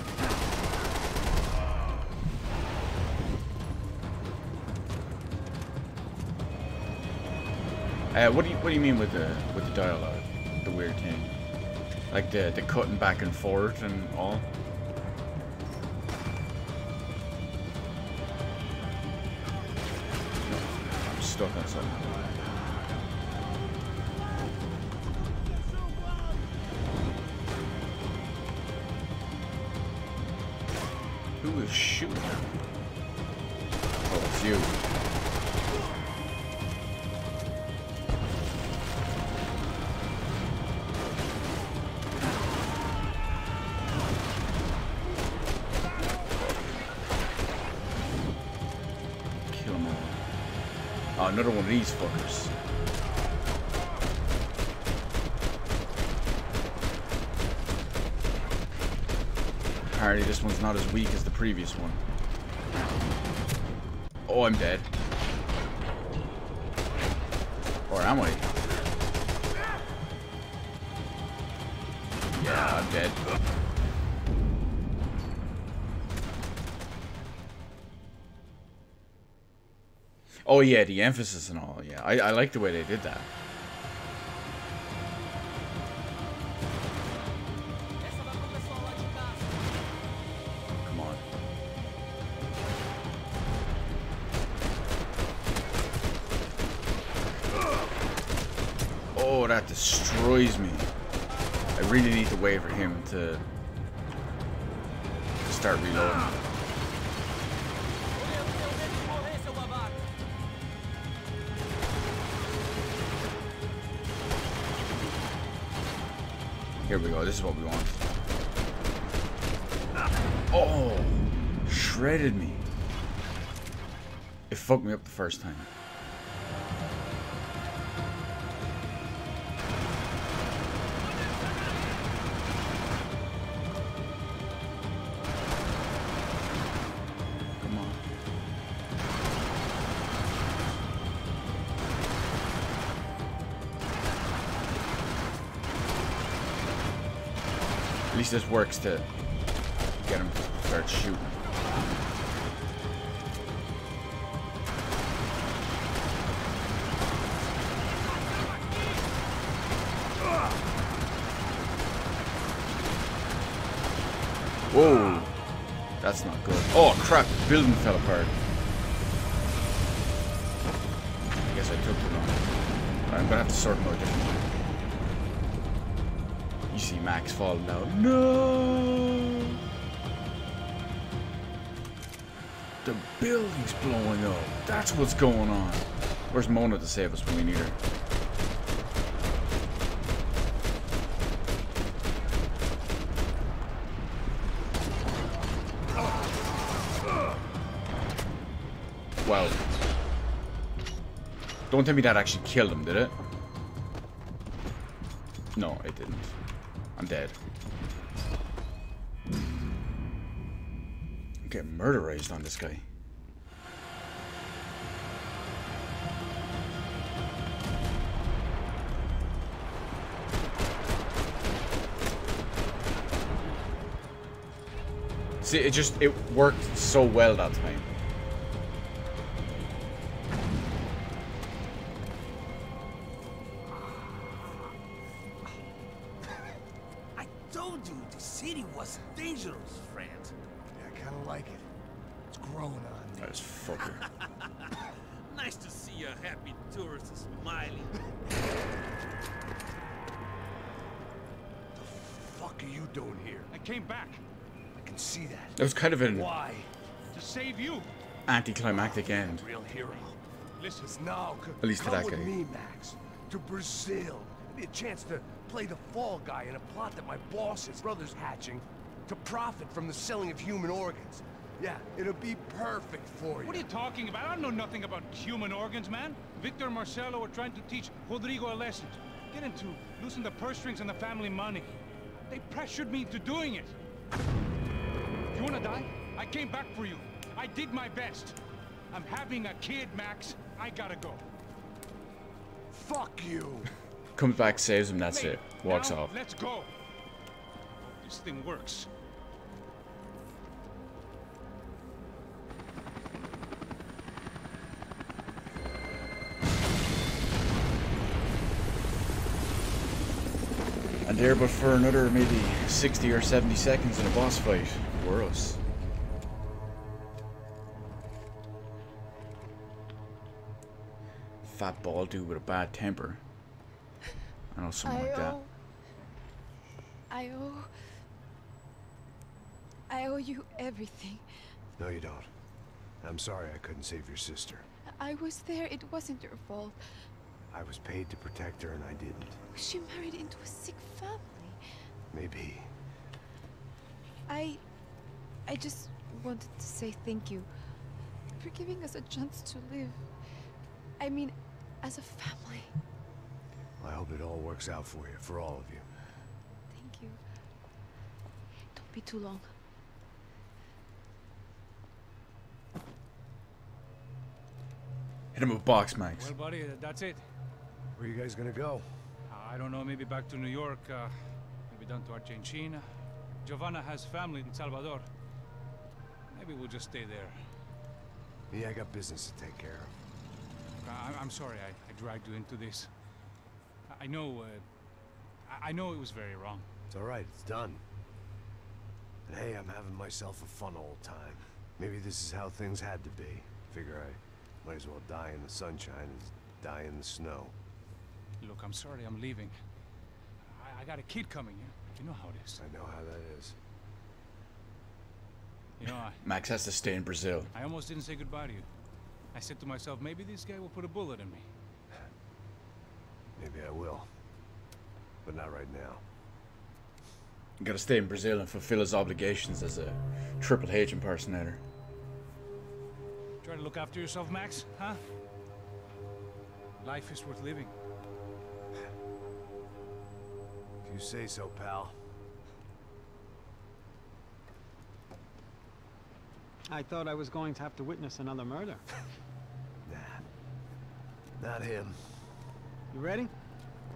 What do you mean with the dialogue? The weird thing, like the cutting back and forth and all. I'm stuck on something. It's you. Kill them all. Oh, another one of these fuckers. Apparently this one's not as weak as the previous one. Oh, I'm dead. Or am I? Yeah, I'm dead. Oh yeah, the emphasis and all. Yeah, I like the way they did that. Come on. Oh, that destroys me. I really need to wait for him to start reloading. Here we go, this is what we want. Oh, shredded me. It fucked me up the first time. Come on. At least this works to get him to start shooting. Whoa, that's not good. Oh crap, the building fell apart. I guess I took too long. I'm gonna have to sort them out differently. You see Max falling down. No! The building's blowing up. That's what's going on. Where's Mona to save us when we need her? Wow. Don't tell me that actually killed him, did it? No, it didn't. I'm dead. I'm getting murderized on this guy. See, it worked so well that time. Dangerous, friend. Yeah, I kind of like it. It's growing on me. That is fucker. Nice to see a happy tourist smiling. The fuck are you doing here? I came back I can see that. It was kind of an Why? to save you. anticlimactic end. Real hero. Listen, Now, At least to come that with guy. me, Max. To Brazil. Be a chance to play the fall guy in a plot that my boss's brother's hatching to profit from the selling of human organs. Yeah, it'll be perfect for you. What are you talking about? I know nothing about human organs, man. Victor and Marcelo were trying to teach Rodrigo a lesson. Get him to loosen the purse strings and the family money. They pressured me into doing it. You wanna die? I came back for you. I did my best. I'm having a kid, Max. I gotta go. Fuck you. Comes back, saves him, that's Hey, it. Walks now, off. Let's go. Hope this thing works. And there, but for another maybe 60 or 70 seconds in a boss fight, we're us. Fat bald dude with a bad temper. I know something like that. I owe you everything. No, you don't. I'm sorry I couldn't save your sister. I was there. It wasn't your fault. I was paid to protect her and I didn't. She married into a sick family. Maybe. I just wanted to say thank you for giving us a chance to live. I mean, as a family. I hope it all works out for you, for all of you. Thank you. Don't be too long. Hit him with box mags. Well, buddy, that's it. Where are you guys gonna go? I don't know, maybe back to New York, maybe down to Argentina. Giovanna has family in Salvador. Maybe we'll just stay there. Me, I got business to take care of. I'm sorry I dragged you into this. I know it was very wrong. It's all right, it's done. And hey, I'm having myself a fun old time. Maybe this is how things had to be. Figure I might as well die in the sunshine as die in the snow. Look, I'm sorry I'm leaving. I got a kid coming, you know how it is. I know how that is. You know, Max has to stay in Brazil. I almost didn't say goodbye to you. I said to myself, maybe this guy will put a bullet in me. Maybe I will. But not right now. You gotta stay in Brazil and fulfill his obligations as a Triple H impersonator. Try to look after yourself, Max, huh? Life is worth living. If you say so, pal. I thought I was going to have to witness another murder. Nah. Not him. You ready?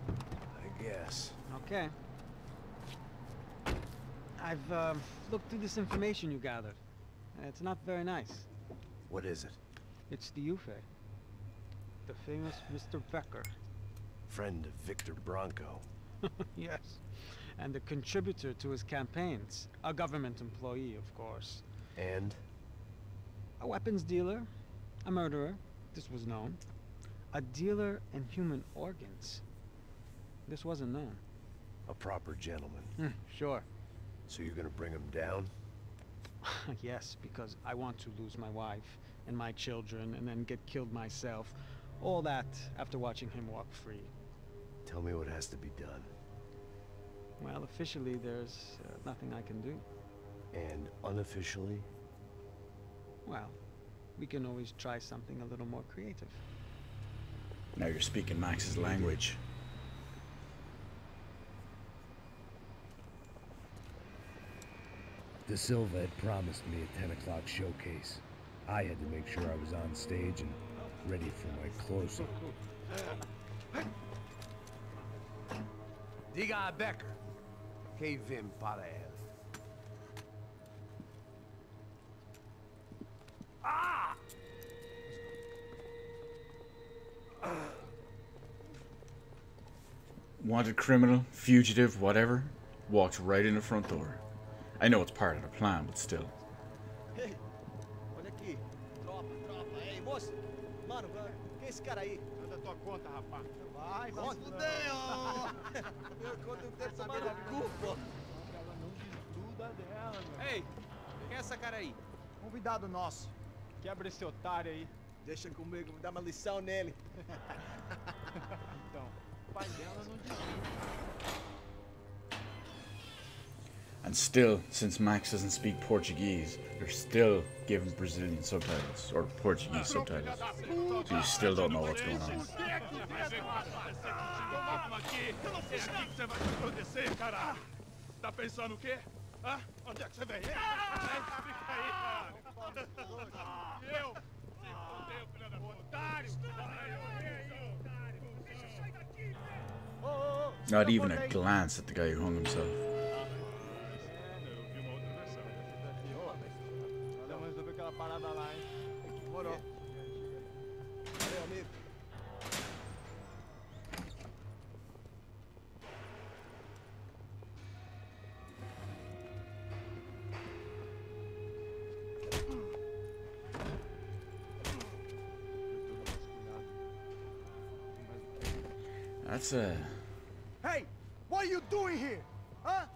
I guess. Okay. I've looked through this information you gathered. It's not very nice. What is it? It's the Ufe. The famous Mr. Becker. Friend of Victor Bronco. Yes. And the contributor to his campaigns. A government employee, of course. And? A weapons dealer. A murderer. This was known. A dealer in human organs. This wasn't known. A proper gentleman. Sure. So you're gonna bring him down? Yes, because I want to lose my wife and my children and then get killed myself. All that after watching him walk free. Tell me what has to be done. Well, officially there's nothing I can do. And unofficially? Well, we can always try something a little more creative. Now you're speaking Max's language. De Silva had promised me a 10 o'clock showcase. I had to make sure I was on stage and ready for my close-up. Diga a Becker. Que vim para ela. Ah! Wanted criminal, fugitive, whatever, walked right in the front door. I know it's part of the plan, but still. Ei, olha aqui. Tropa. Ei, moço. Mano, quem é esse cara aí? Manda tua conta, rapaz. Vai se fuder, ó. Meu conta não quero saber da culpa. Ela não destuda dela, meu. Ei, quem é essa cara aí? Convidado nosso. Quebra esse otário aí. Deixa comigo, dá uma lição nele. Então, o pai dela não destuda. And still, since Max doesn't speak Portuguese, they're still giving Brazilian subtitles, or Portuguese subtitles. So you still don't know what's going on. Eu não fiz nada. O que você vai acontecer, cara? Tá pensando o quê? Hã? Onde é que você vem? Fica aí, cara. Eu? Se fodeu, filho da puta. Otário! Deixa eu sair daqui! Not even a glance at the guy who hung himself. Parada lá, hein? Morou. Valeu, amigo. That's a... Hey! What are you doing here? Huh?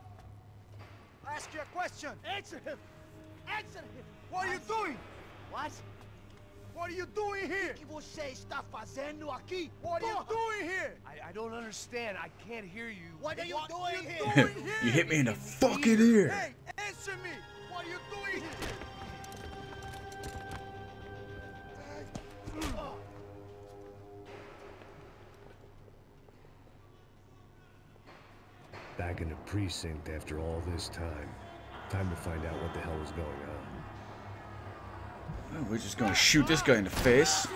I asked you a question. Answer him! Answer him! What are you doing? What? What are you doing here? O que você está fazendo aqui? What are you doing here? I don't understand. I can't hear you. What are you doing here? You hit me in the fucking ear. Hey, answer me. What are you doing here? Back in the precinct after all this time. Time to find out what the hell was going on. Oh, we're just gonna shoot this guy in the face.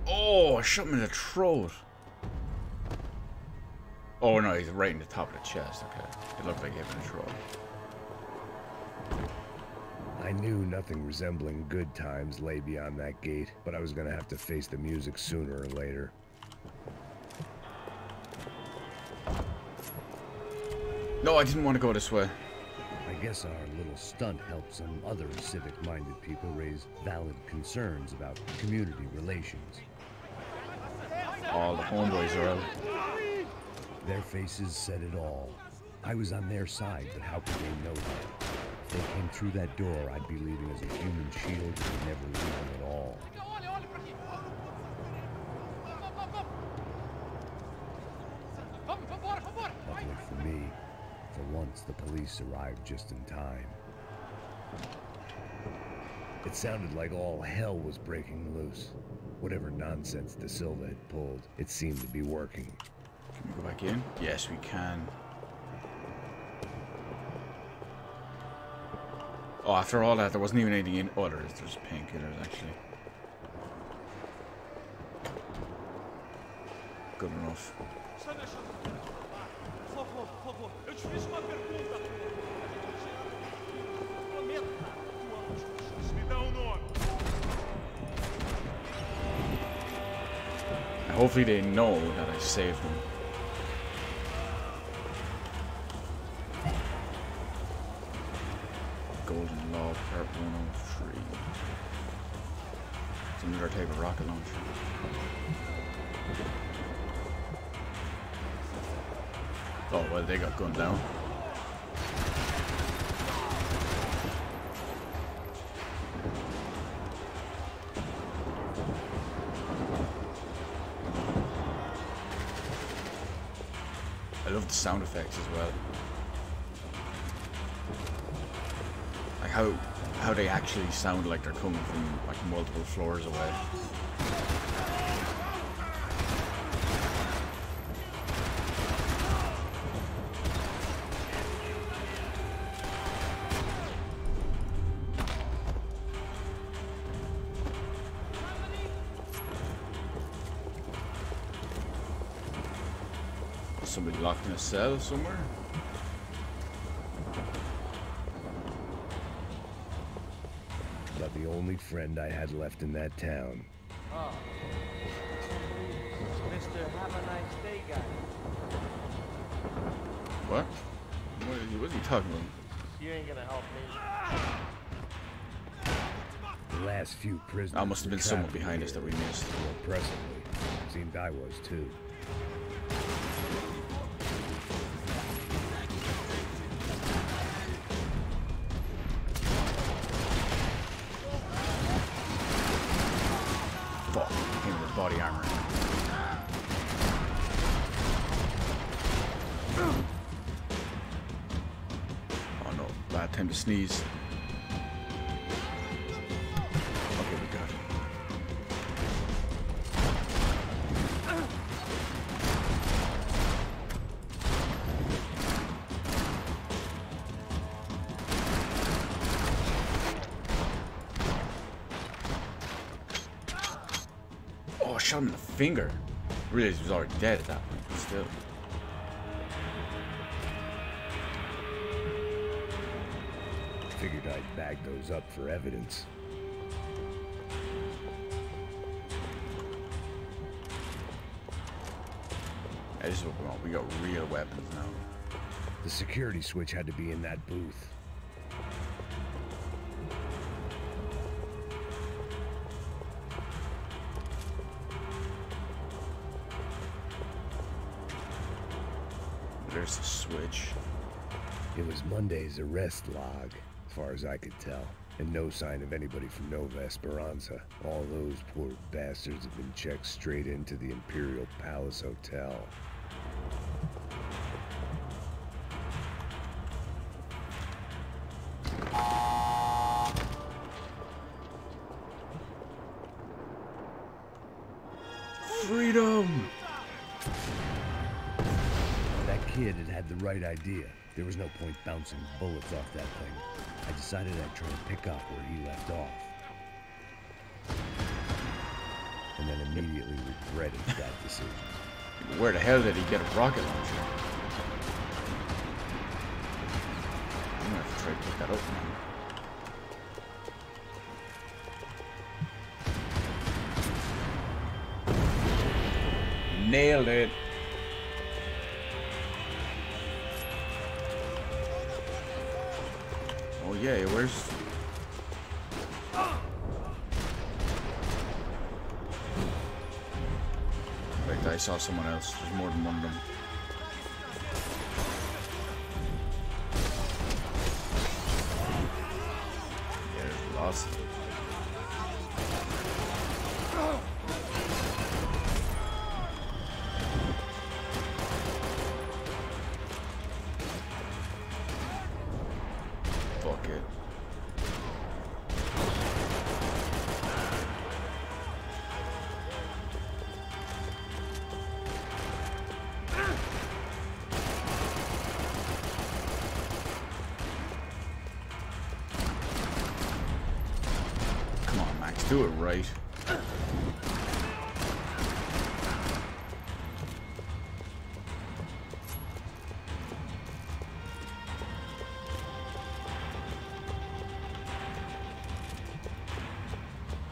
Oh, I shot him in the throat. Oh no, he's right in the top of the chest. Okay, it looked like he hit him in the throat. I knew nothing resembling good times lay beyond that gate, but I was gonna have to face the music sooner or later. No, I didn't want to go this way. I guess our little stunt helped some other civic-minded people raise valid concerns about community relations. All the homeboys are out. Their faces said it all. I was on their side, but how could they know that? If they came through that door, I'd be leaving as a human shield and never leaving at all. Luckily for me, for once the police arrived just in time. It sounded like all hell was breaking loose. Whatever nonsense De Silva had pulled, it seemed to be working. Can we go back in? Yes, we can. Oh, after all that, there wasn't even anything in. Oh, there's painkillers, actually. Good enough. Hopefully they know that I saved them. Golden Log Part 103. It's another type of rocket launcher. Oh, well, they got gunned down. I love the sound effects as well. Like how they actually sound like they're coming from like multiple floors away. Somebody locked in a cell somewhere? About the only friend I had left in that town. Oh. Mr. Have a nice day, guy. What? What are you talking about? You ain't gonna help me. The last few prisoners. That must have been someone behind us that we missed. More presently, seemed I was too. Fuck, him with body armor. Oh no, bad time to sneeze. Okay, we got it. Oh, I shot him in the finger. I realized he was already dead at that point, but still. Figured I'd bag those up for evidence. Yeah, this is what we want. We got real weapons now. The security switch had to be in that booth. there's the switch. It was Monday's arrest log, as far as I could tell. And no sign of anybody from Nova Esperanza. All those poor bastards have been checked straight into the Imperial Palace Hotel. Freedom! That kid had the right idea. There was no point bouncing bullets off that thing. I decided I'd try to pick up where he left off. And then immediately regretted that decision. Where the hell did he get a rocket launcher? I'm gonna have to try to pick that up now. Nailed it. Oh yeah, where's... Wait, I saw someone else. There's more than one of them. Yeah, there's lots of them. Fuck it. Come on, Max, do it right.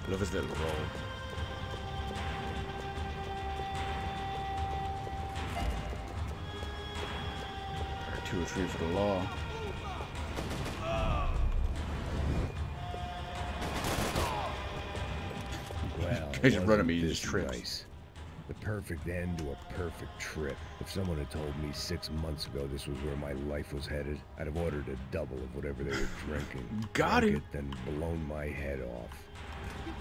Love his little roll. Or 2 or 3 for the law. Well, He just run at me, he wasn't just this trips. nice. The perfect end to a perfect trip. If someone had told me 6 months ago this was where my life was headed, I'd have ordered a double of whatever they were drinking. Got Drank it. Then blown my head off.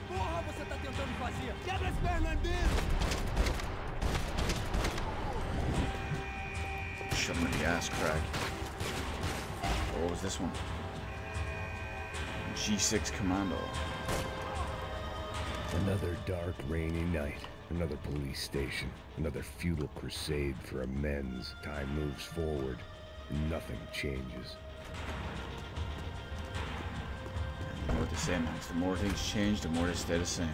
Porra, você tá tentando fazer? Quebra as pernas dele! Shove him in the ass crack. What was this one? G6 Commando. Another dark, rainy night. Another police station. Another futile crusade for amends. Time moves forward, and nothing changes. You know what they say, Max. The more things change, the more they stay the same.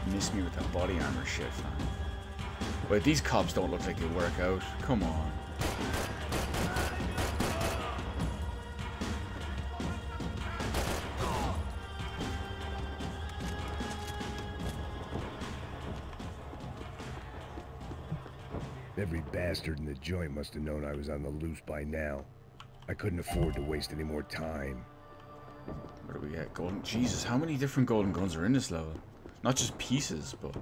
Miss me with that body armor shit, man. Wait, these cops don't look like they work out. Come on. Every bastard in the joint must have known I was on the loose by now. I couldn't afford to waste any more time. Where do we get golden? Jesus, how many different golden guns are in this level? Not just pieces, but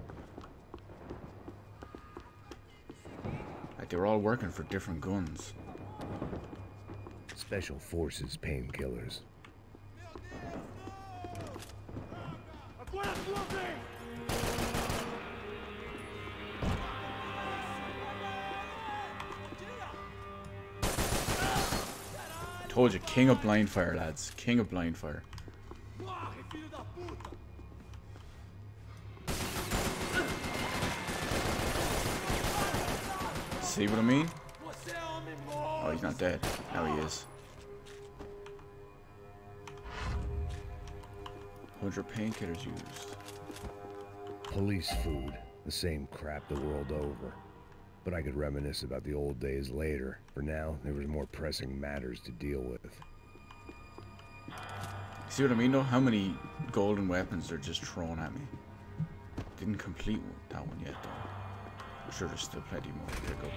like they were all working for different guns. Special Forces painkillers. Agora é sua vez! Told you, king of blind fire, lads. King of blind fire. Morre, filho da puta! See what I mean? Você é homem Oh, bom! he's not dead. Now he is. 100 painkillers used. Police food. The same crap the world over. But I could reminisce about the old days later. For now, there was more pressing matters to deal with. See what I mean, though? How many golden weapons they're just throwing at me? Didn't complete that one yet, though. I'm sure there's still plenty more. Here we go.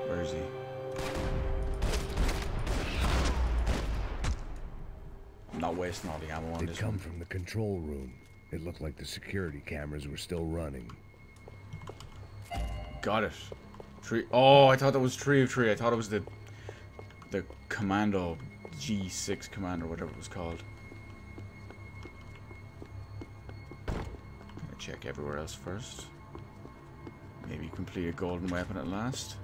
Where is he? I'm not wasting all the ammo on this They'd come one. from the control room. It looked like the security cameras were still running. Got it. Tree. Oh, I thought that was Tree of Tree. I thought it was the Commando G6 Commando, whatever it was called. Gonna check everywhere else first. Maybe complete a golden weapon at last.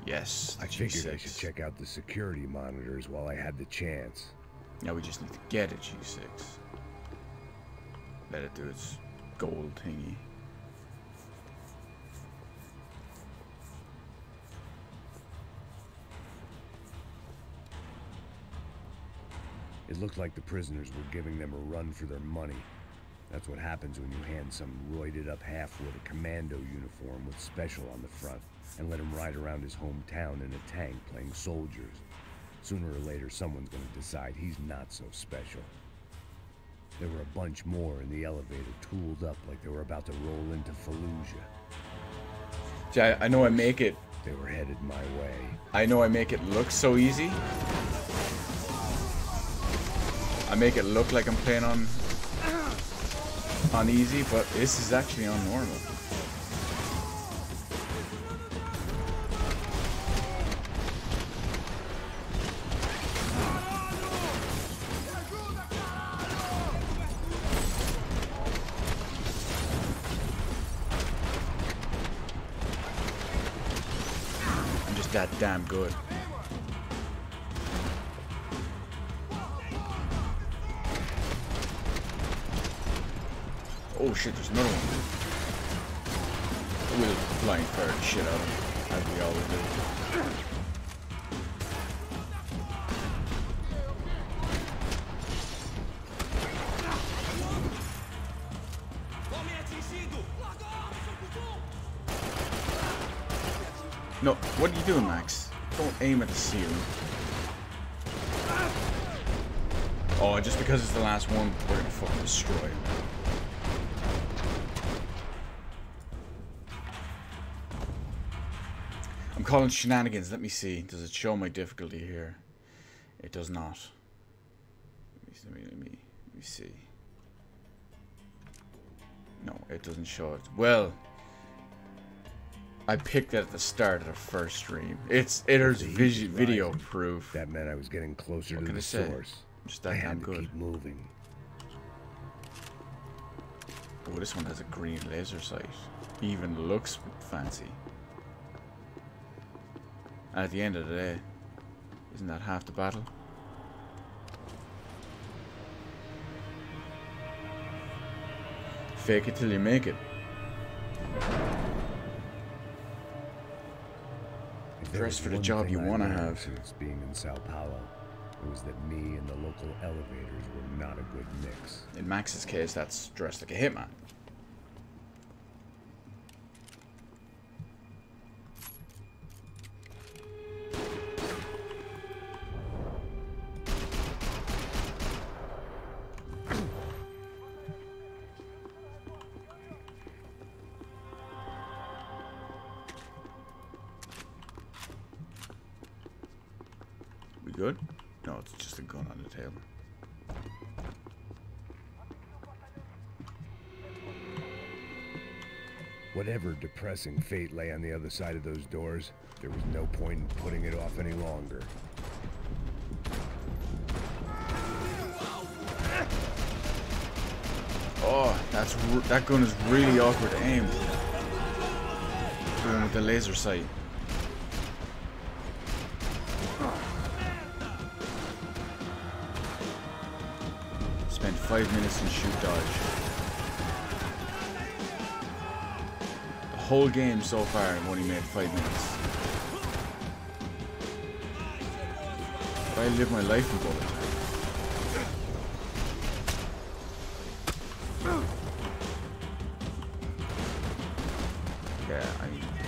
Yes, the I figured I G6. should check out the security monitors while I had the chance. Now we just need to get a G6. Let it do its gold thingy. It looked like the prisoners were giving them a run for their money. That's what happens when you hand some roided-up half-wit a commando uniform with special on the front and let him ride around his hometown in a tank playing soldiers. Sooner or later, someone's gonna decide he's not so special. There were a bunch more in the elevator, tooled up like they were about to roll into Fallujah. See, I know I make it. They were headed my way. I know I make it look so easy. I make it look like I'm playing on easy, but this is actually on normal. I'm just that damn good. Oh shit, there's another one. We'll flying fire the shit out of him, as we always do. No, what are you doing, Max? Don't aim at the ceiling. Oh, just because it's the last one, we're gonna fucking destroy it. I'm calling shenanigans. Let me see. Does it show my difficulty here? It does not. Let me see. No, it doesn't show it. Well, I picked it at the start of the first stream. There's video proof. That meant I was getting closer to the source. Just that damn good. Keep moving. Oh, this one has a green laser sight. Even looks fancy. And at the end of the day, isn't that half the battle? Fake it till you make it. Dress for the job you want to have. Since being in Sao Paulo, it was that me and the local elevators were not a good mix. In Max's case, that's dressed like a hitman. Good? No, it's just a gun on the table. Whatever depressing fate lay on the other side of those doors, there was no point in putting it off any longer. Oh, that gun is really awkward to aim. The one with the laser sight. Spend 5 minutes and shoot dodge. The whole game so far I've only made 5 minutes. But I live my life in bullet time. Yeah,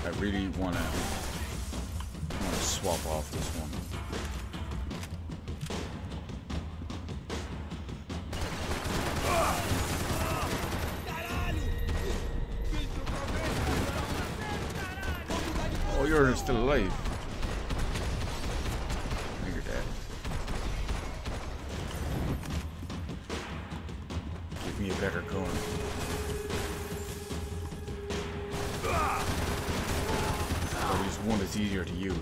I really wanna swap off this one. sure they're still alive. Oh, you're dead. Give me a better gun. Or use one that's easier to use.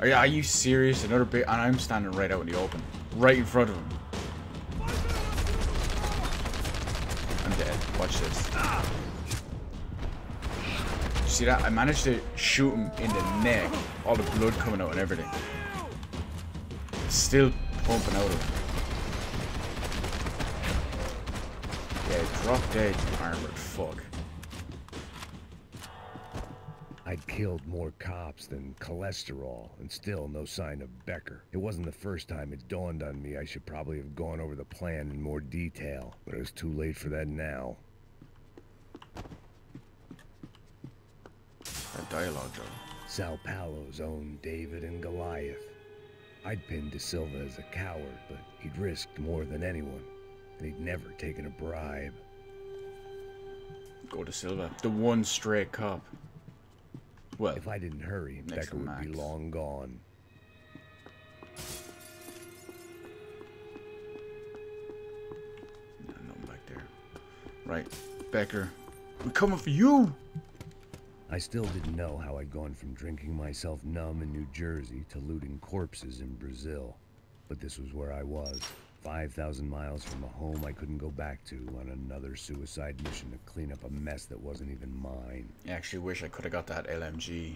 Are you serious? Another bit, and I'm standing right out in the open, right in front of him. I'm dead. Watch this. See that? I managed to shoot him in the neck. All the blood coming out and everything. Still pumping out of him. Yeah, drop dead, you armored fuck. I'd killed more cops than cholesterol, and still no sign of Becker. It wasn't the first time it dawned on me I should probably have gone over the plan in more detail, but it was too late for that now. That dialogue, though. Sao Paulo's own David and Goliath. I'd pinned De Silva as a coward, but he'd risked more than anyone, and he'd never taken a bribe. Go to Silva. The one stray cop. Well, if I didn't hurry, Becker would be long gone. No, nothing back there. Right, Becker. We're coming for you! I still didn't know how I'd gone from drinking myself numb in New Jersey to looting corpses in Brazil. But this was where I was. 5,000 miles from a home I couldn't go back to on another suicide mission to clean up a mess that wasn't even mine. I actually wish I could have got that LMG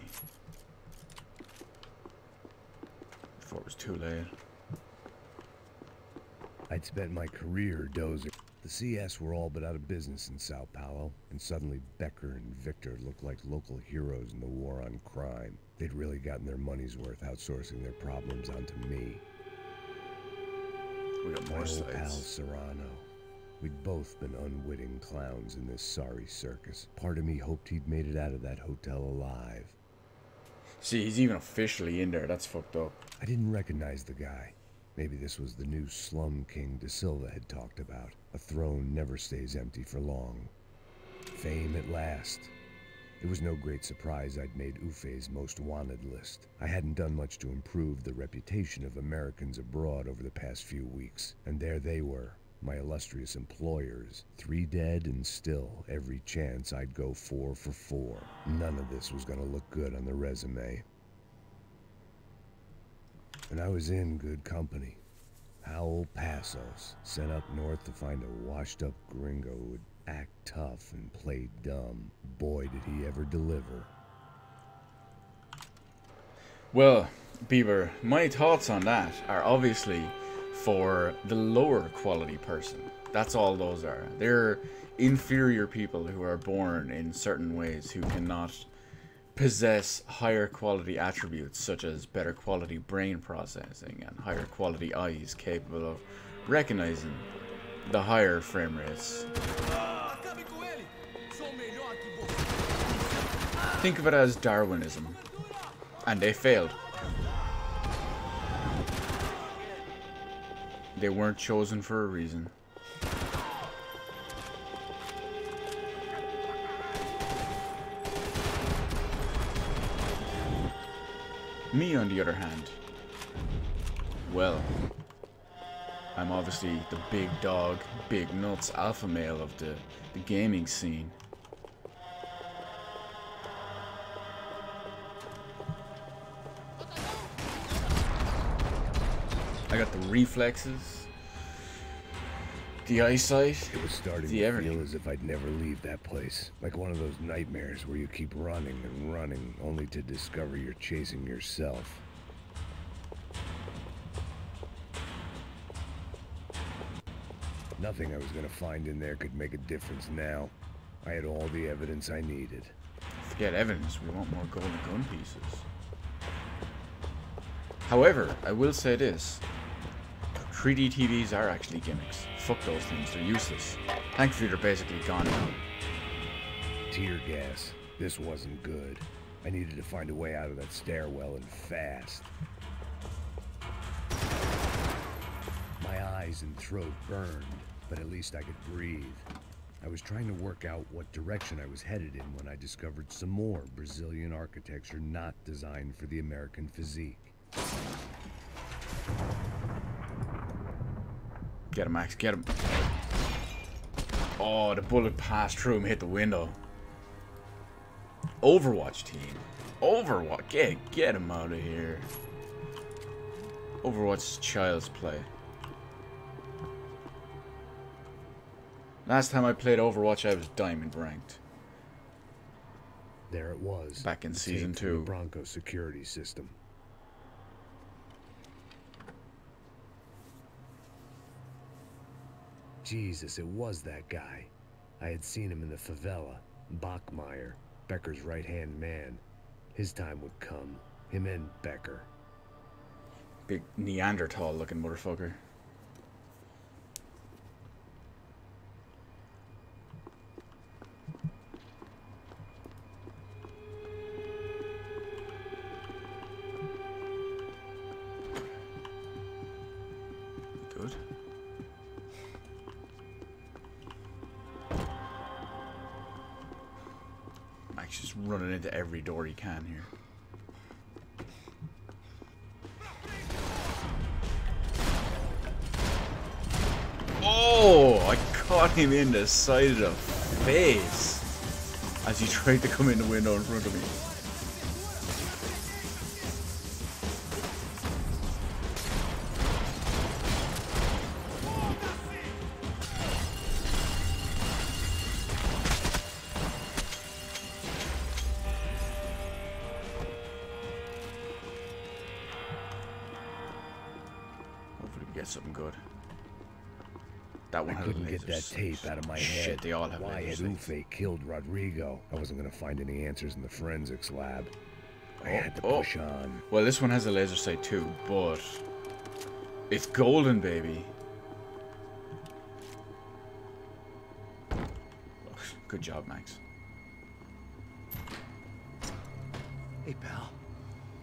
before it was too late. I'd spent my career dozing. The CS were all but out of business in Sao Paulo, and suddenly Becker and Victor looked like local heroes in the war on crime. They'd really gotten their money's worth outsourcing their problems onto me. We got more old pal sides. Serrano. We'd both been unwitting clowns in this sorry circus. Part of me hoped he'd made it out of that hotel alive. See, he's even officially in there. That's fucked up. I didn't recognize the guy. Maybe this was the new slum king De Silva had talked about. A throne never stays empty for long. Fame at last. It was no great surprise I'd made Ufe's most wanted list. I hadn't done much to improve the reputation of Americans abroad over the past few weeks, and there they were, my illustrious employers, 3 dead and still every chance I'd go 4 for 4. None of this was gonna look good on the resume. And I was in good company. Howell Passos, sent up north to find a washed-up gringo who would act tough and play dumb. Boy, did he ever deliver. Well, Bieber, my thoughts on that are obviously for the lower quality person. That's all those are. They're inferior people who are born in certain ways, who cannot possess higher quality attributes such as better quality brain processing and higher quality eyes capable of recognizing the higher frame rates. Think of it as Darwinism, and they failed. They weren't chosen for a reason. Me, on the other hand, well, I'm obviously the big dog, big nuts alpha male of the gaming scene. I got the reflexes, the eyesight, it was starting the to everything. feel as if I'd never leave that place. Like one of those nightmares where you keep running and running, only to discover you're chasing yourself. Nothing I was gonna find in there could make a difference now. I had all the evidence I needed. Forget evidence, we want more golden gun pieces. However, I will say this. 3D TVs are actually gimmicks. Fuck those things, they're useless. Thankfully, they're basically gone now. Tear gas. This wasn't good. I needed to find a way out of that stairwell and fast. My eyes and throat burned, but at least I could breathe. I was trying to work out what direction I was headed in when I discovered some more Brazilian architecture not designed for the American physique. Get him, Max, get him. Oh, the bullet passed through him, hit the window. Overwatch team. Overwatch, get him out of here. Overwatch is child's play. Last time I played Overwatch, I was diamond ranked. There it was. Back in the season tape from the 2. Bronco security system. Jesus, it was that guy. I had seen him in the favela. Bachmeyer, Becker's right-hand man. His time would come. Him and Becker. Big Neanderthal looking motherfucker. Good. Max just running into every door he can here. Oh, I caught him in the side of the face as he tried to come in the window in front of me. Hopefully we get something good. That one I couldn't get that tape out of my head. Shit, they all have Why had lasers. Ufe killed Rodrigo? I wasn't going to find any answers in the forensics lab. I had to push on. Well, this one has a laser sight too, but it's golden, baby. Good job, Max. Hey, pal.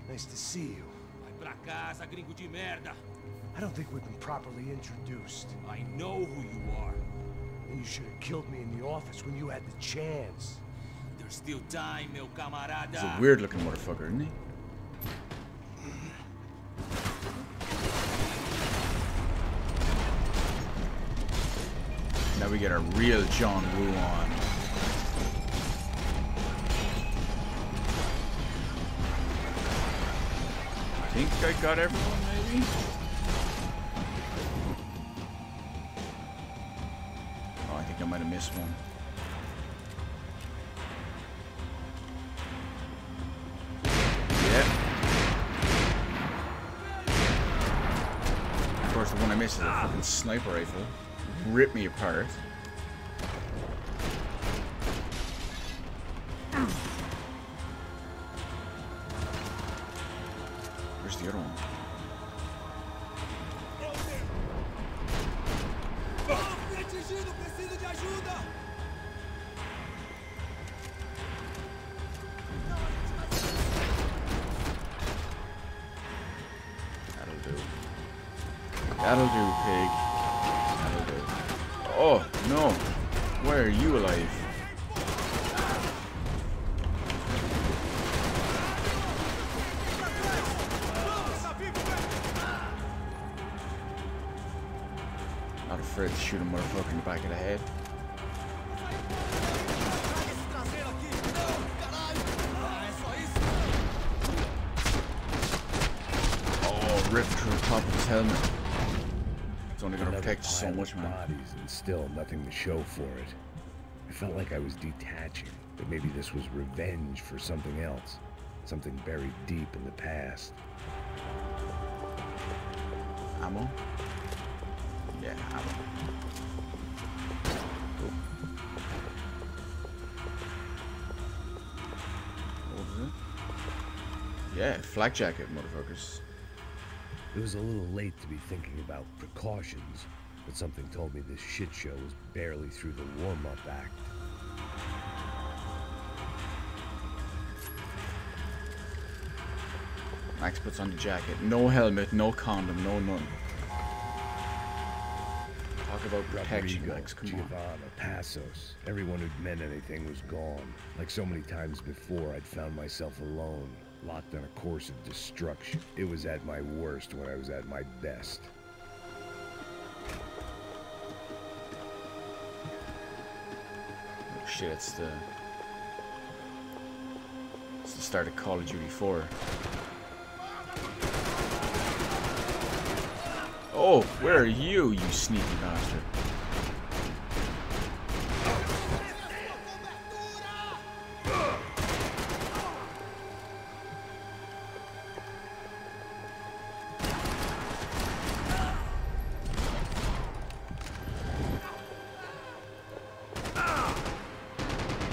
Nice to see you. Vai pra casa, gringo de merda. I don't think we've been properly introduced. I know who you are. And you should have killed me in the office when you had the chance. There's still time, meu camarada. He's a weird looking motherfucker, isn't he? Now we get a real John Woo on. I think I got everyone, maybe? Oh, I think I might have missed one. Yeah. Of course, the one I missed is a fucking sniper rifle. Rip me apart. Where's the other one? That'll do, pig. That'll do. Oh, no. Why are you alive? Not afraid to shoot a motherfucker in the back of the head. Oh, ripped through the top of his helmet. It's only gonna protect so much, man. Bodies and still nothing to show for it. I felt like I was detaching, that maybe this was revenge for something else, something buried deep in the past. Ammo? Yeah, ammo. Cool. What was it? Yeah, flak jacket, motherfuckers. It was a little late to be thinking about precautions, but something told me this shit show was barely through the warm-up act. Max puts on the jacket. No helmet, no condom, no none. Talk about protection, Rodrigo, Max. Come on. Giovanna, Passos. Everyone who'd meant anything was gone. Like so many times before, I'd found myself alone, locked on a course of destruction. It was at my worst when I was at my best. Oh shit, it's the start of Call of Duty 4. Oh, where are you, you sneaky bastard?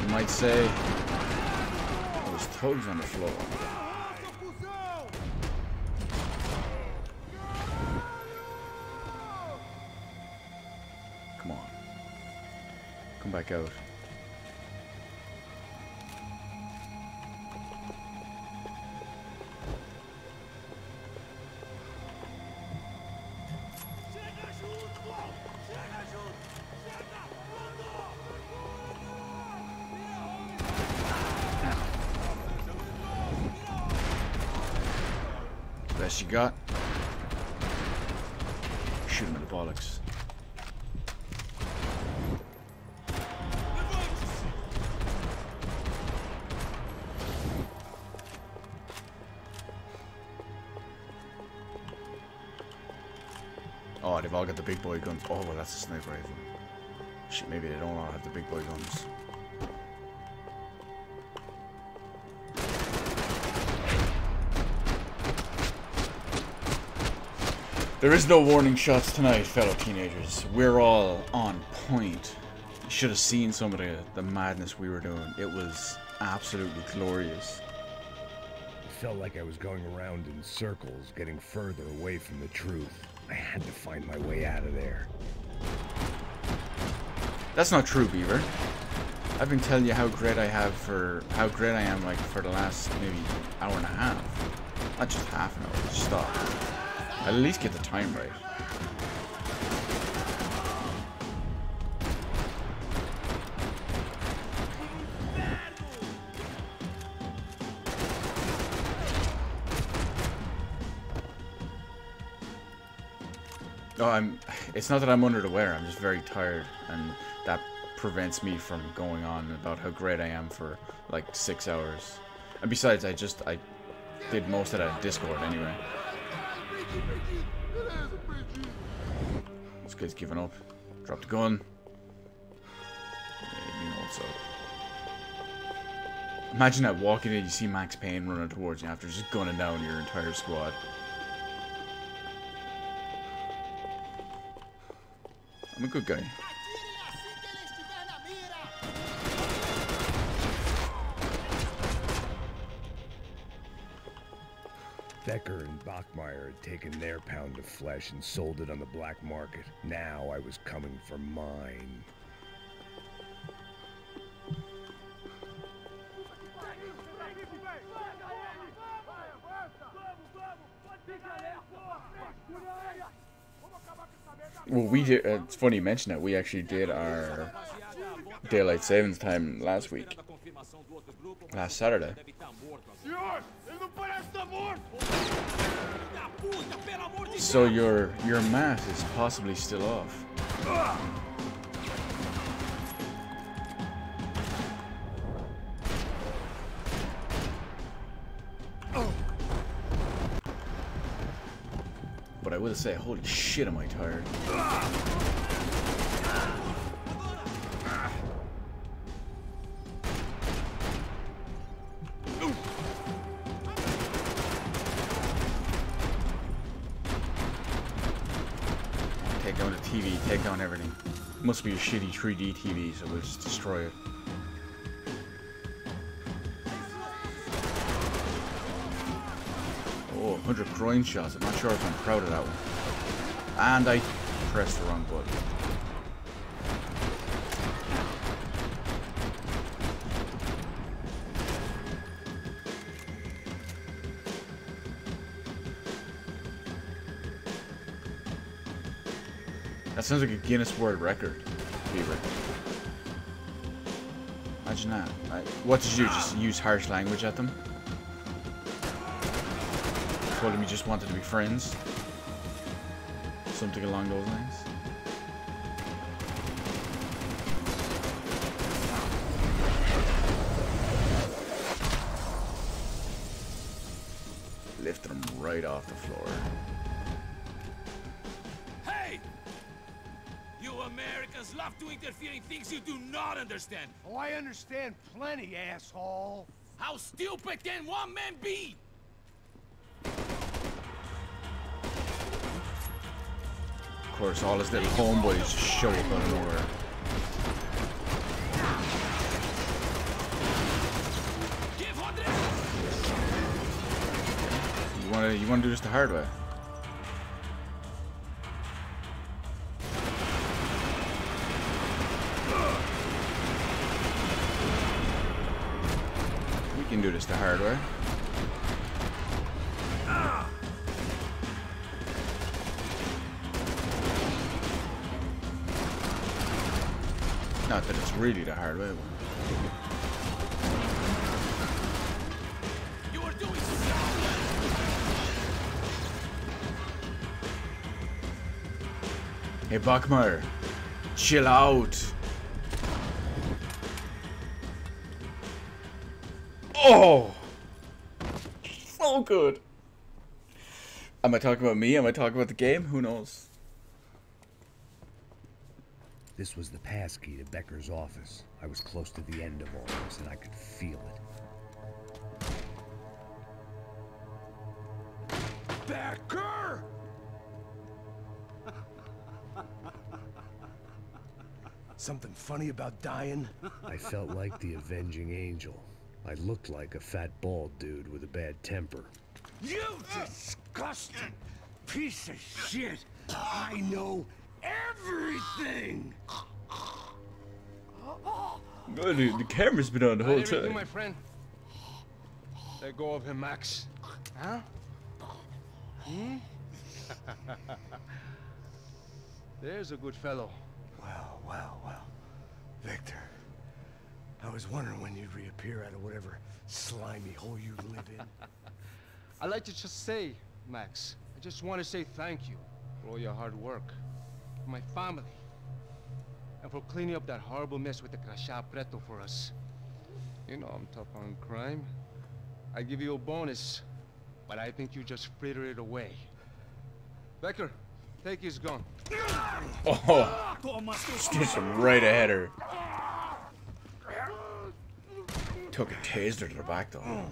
You might say those toads on the floor. Come on. Come back out. Best you got? Shoot him in the bollocks. Oh, they've all got the big boy guns. Oh, well, that's a sniper rifle. Shit, maybe they don't all have the big boy guns. There is no warning shots tonight, fellow teenagers. We're all on point. You should have seen some of the madness we were doing. It was absolutely glorious. It felt like I was going around in circles, getting further away from the truth. I had to find my way out of there. That's not true, Beaver. I've been telling you how great I am like for the last maybe hour and a half. Not just half an hour, just stop. I'll at least get the time right. Oh, it's not that I'm under the weather, I'm just very tired, and that prevents me from going on about how great I am for like 6 hours. And besides, I did most of that in Discord anyway. This guy's giving up. Drop the gun. Yeah, you know what's up. Imagine that walking in, you see Max Payne running towards you after just gunning down your entire squad. I'm a good guy. Becker and Bachmeyer had taken their pound of flesh and sold it on the black market. Now I was coming for mine. Well, we did. It's funny you mention that. We actually did our daylight savings time last week, last Saturday. So your math is possibly still off. But I will say, holy shit, am I tired. Take down the TV, take down everything. Must be a shitty 3D TV, so we'll just destroy it. Oh, 100 groin shots. I'm not sure if I'm proud of that one. And I pressed the wrong button. That's sounds like a Guinness World Record, Beaver. Imagine that. What did you do? Just use harsh language at them? Told him you just wanted to be friends? Something along those lines? Lifted him right off the floor. Hey! You Americans love to interfere in things you do not understand. Oh, I understand plenty, asshole. How stupid can one man be? Of course, all his little homeboys just show up out of nowhere. You wanna do this the hard way? We can do this the hard way. Not that it's really the hard way. You are doing so. Hey, Buckmeyer, chill out. Oh, so good. Am I talking about me? Am I talking about the game? Who knows? This was the passkey to Becker's office. I was close to the end of all this, and I could feel it. Becker! Something funny about dying? I felt like the avenging angel. I looked like a fat bald dude with a bad temper. You disgusting piece of shit! I know everything! The camera's been on the whole time. My friend. Let go of him, Max. Huh? There's a good fellow. Well, well, well. Victor, I was wondering when you'd reappear out of whatever slimy hole you live in. I'd like to just say, Max, I just want to say thank you for all your hard work, for my family, and for cleaning up that horrible mess with the Crasha Preto for us. You know I'm tough on crime. I give you a bonus, but I think you just frittered it away. Becker, take his gun. Oh, stitched him right ahead her. Took a taser to the back though.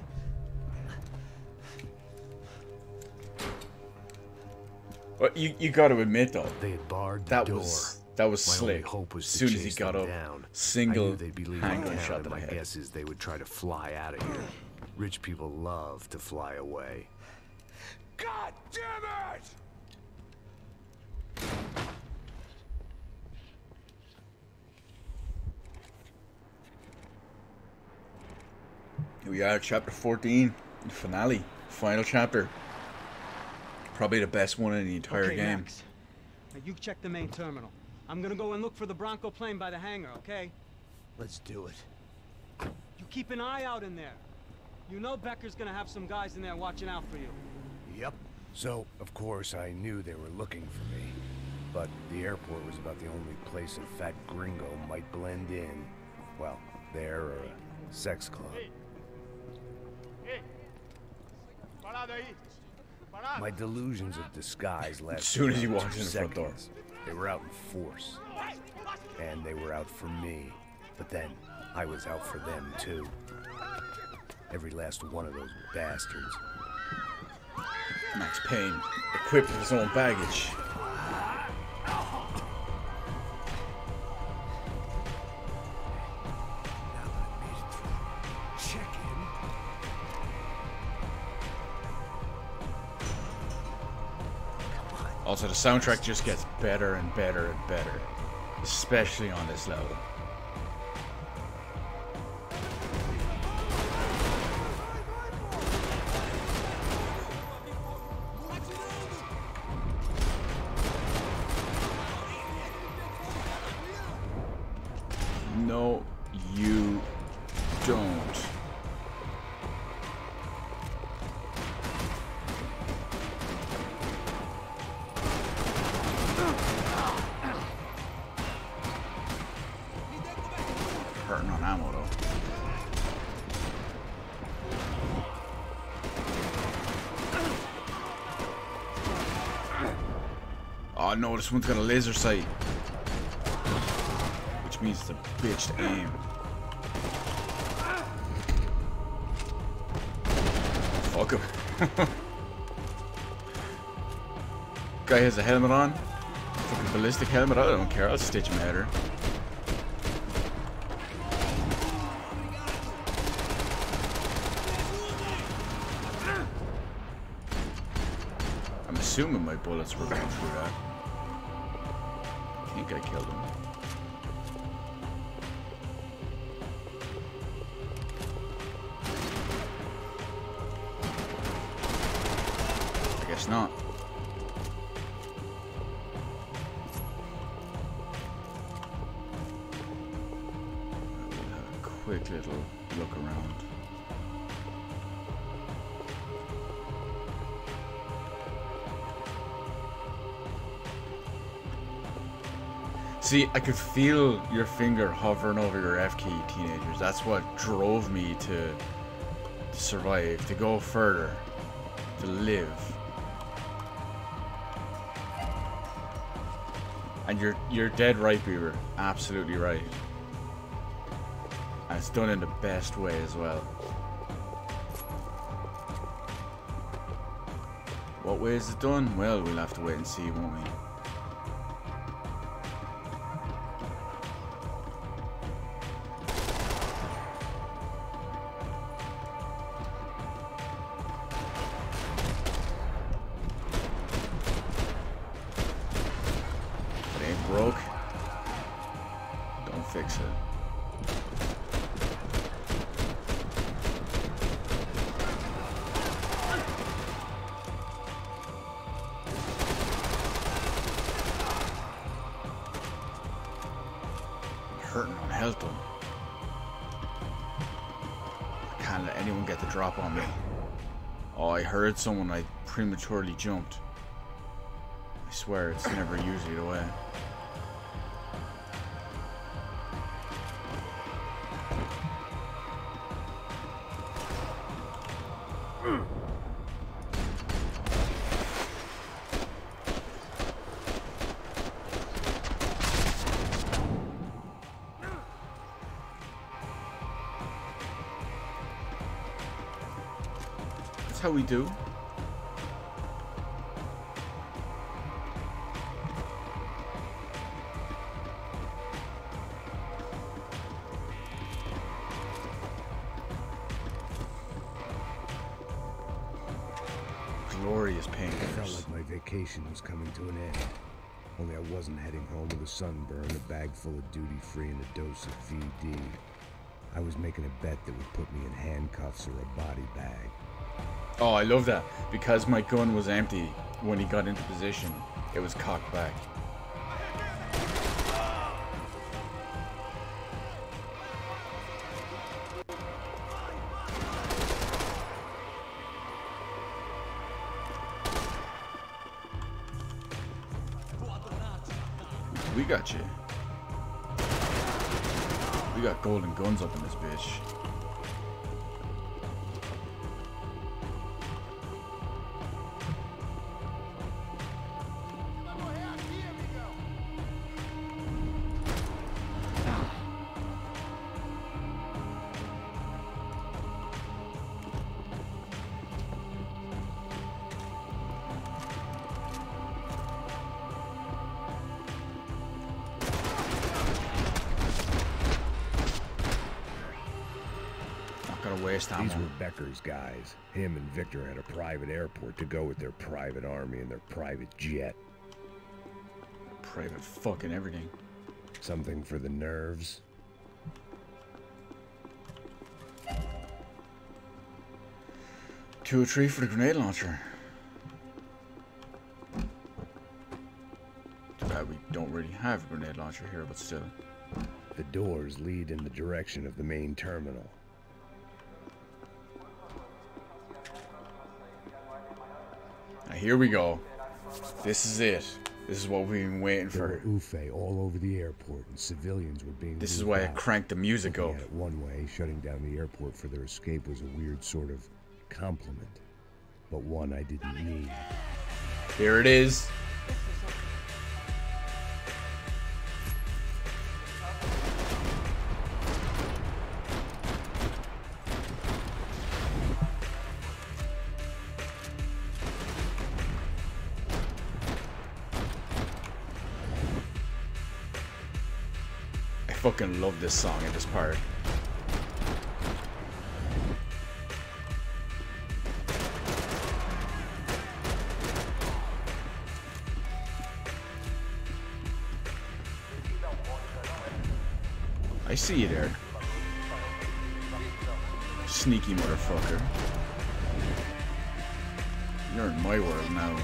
Well, you got to admit though, They had barred the that door. was My slick. only hope was As to soon as he chase got them up, down. I single knew they'd be leaving handgun town, shot to and the my head. guess is they would try to fly out of here. Rich people love to fly away. God damn it! Here we are, chapter 14, the finale, final chapter. Probably the best one in the entire game. Max. Now you check the main terminal. I'm gonna go and look for the Bronco plane by the hangar, okay? Let's do it. You keep an eye out in there. You know Becker's gonna have some guys in there watching out for you. Yep. So, of course, I knew they were looking for me. But the airport was about the only place a fat gringo might blend in. Well, there or a sex club. My delusions of disguise lasted As soon as he about walked 2 in the front door. seconds. They were out in force. And they were out for me. But then, I was out for them too. Every last one of those bastards. Max Payne, equipped with his own baggage. Also, the soundtrack just gets better and better and better, especially on this level. No, you don't. Hurting on ammo though. Oh no, this one's got a laser sight. Which means it's a bitch to aim. Fuck him. Guy has a helmet on. Fucking ballistic helmet. I don't care. I'll stitch him at her. I'm assuming my bullets were going through that. I think I killed him. I guess not. We'll have a quick little look around. See, I could feel your finger hovering over your F key, teenagers. That's what drove me to survive, to go further, to live. And you're dead right, Beaver. Absolutely right. And it's done in the best way as well. What way is it done? Well, we'll have to wait and see, won't we? Broke. Don't fix it. Hurting on health though. I can't let anyone get the drop on me. Oh, I heard someone. I prematurely jumped. I swear it's never usually the way. That's how we do. Glorious painkillers. I felt like my vacation was coming to an end. Only I wasn't heading home with a sunburn, a bag full of duty-free, and a dose of VD. I was making a bet that would put me in handcuffs or a body bag. Oh, I love that. Because my gun was empty when he got into position, it was cocked back. We got you. We got golden guns up in this bitch. Waste ammo. These were Becker's guys. Him and Victor had a private airport to go with their private army and their private jet. Private fucking everything. Something for the nerves. 203 for the grenade launcher. Too bad we don't really have a grenade launcher here, but still. The doors lead in the direction of the main terminal. Now here we go. This is it. This is what we've been waiting There for. were UFE all over the airport, and civilians were being This is moved why I out. cranked the music Looking up. at it one way, shutting down the airport for their escape was a weird sort of compliment, but one I didn't need. Here it is. I fucking love this song in this part. I see you there. Sneaky motherfucker. You're in my world now.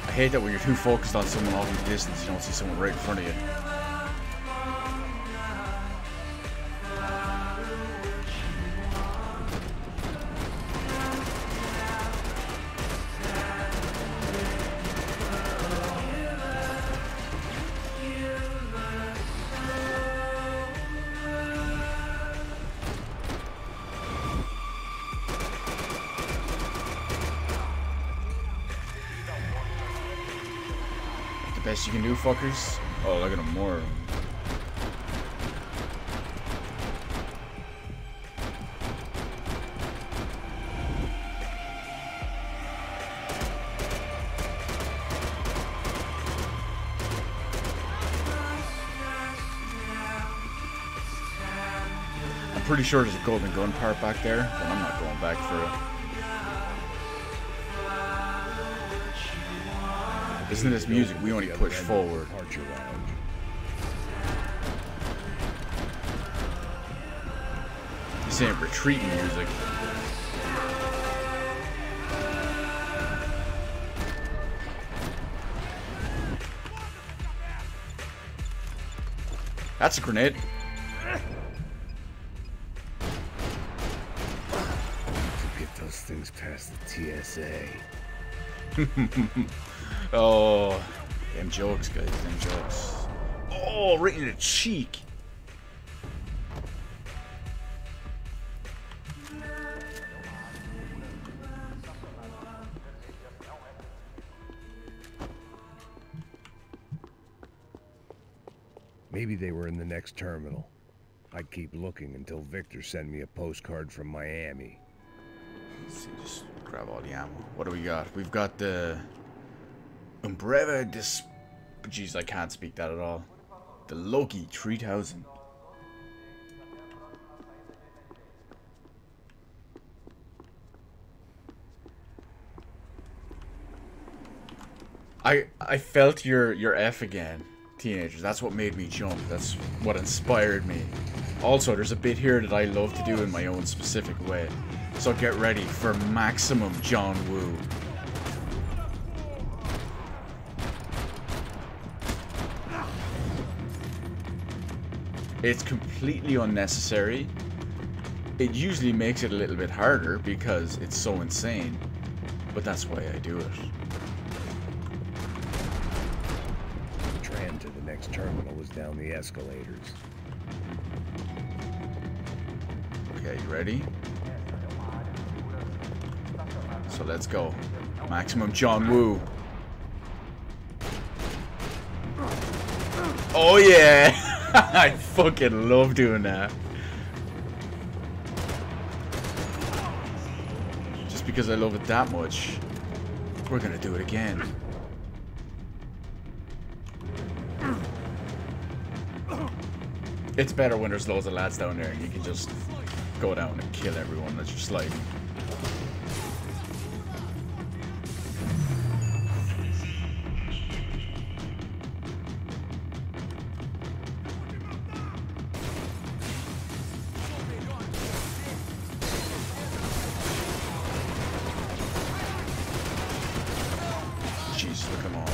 I hate that when you're too focused on someone off in the distance, you don't see someone right in front of you. Best you can do, fuckers. Oh, look at them, more of them. I'm pretty sure there's a golden gun part back there, but I'm not going back for it. Isn't this music we only push forward? This ain't retreating music. That's a grenade. To get those things past the TSA. Oh, them jokes, guys, them jokes. Oh, right in the cheek. Maybe they were in the next terminal. I'd keep looking until Victor sent me a postcard from Miami. Let's see, just grab all the ammo. What do we got? We've got the Umbrella dis... Jeez, I can't speak that at all. The Loki 3000. I felt your F again, teenagers. That's what made me jump. That's what inspired me. Also, there's a bit here that I love to do in my own specific way. So get ready for maximum John Woo. It's completely unnecessary. It usually makes it a little bit harder because it's so insane. But that's why I do it. The tram to the next terminal was down the escalators. Okay, you ready? So let's go. Maximum John Woo. Oh yeah! I fucking love doing that. Just because I love it that much, we're gonna do it again. It's better when there's loads of lads down there and you can just go down and kill everyone that's just sliding. Jesus, look at them all.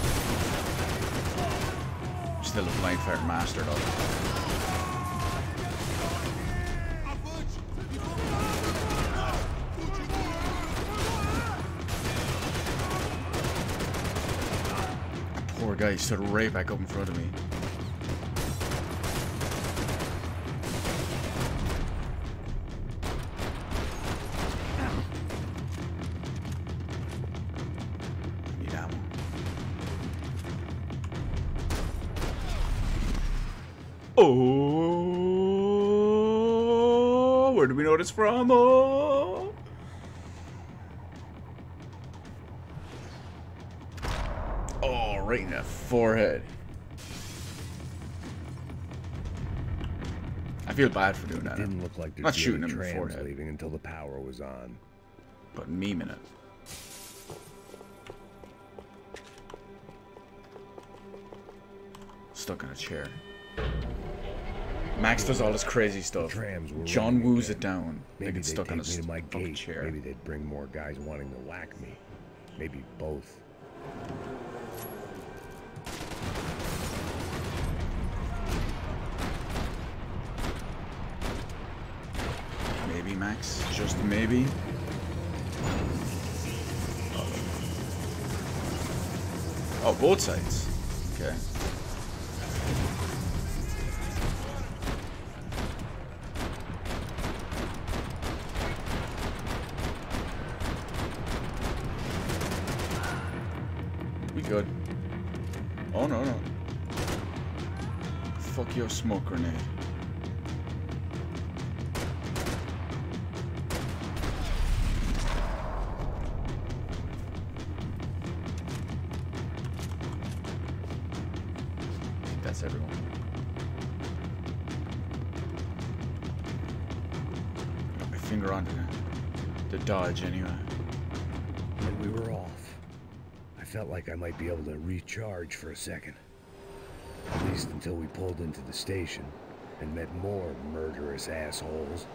Still a blind fire master though. Poor guy stood right back up in front of me. Need ammo. Oh, where do we know this from? Oh. Oh, right in the forehead. I feel bad for doing that. It didn't look like Not there'd shooting be him any in the trams forehead, leaving until the power was on. but memeing it. Stuck in a chair. Max does all this crazy stuff. Trams were John running woos again. it down. They Maybe get they'd stuck on a take me to my fucking gate. chair. Maybe they'd bring more guys wanting to whack me. Maybe both. Maybe, Max. Just maybe. Oh, both sides. Okay. We good. Oh, no, no. Fuck your smoke grenade. That's everyone. Got my finger on the dodge anyway. And we were off. I felt like I might be able to recharge for a second. At least until we pulled into the station and met more murderous assholes.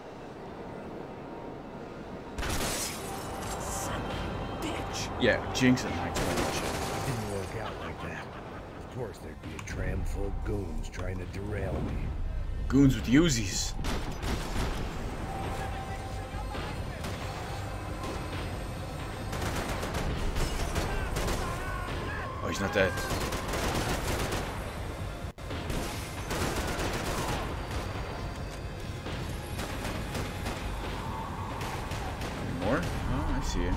Yeah, jinx it, Max. It didn't work out like that. Of course, there'd be a tram full of goons trying to derail me. Goons with Uzis. Oh, he's not dead. Any more? Oh, I see you.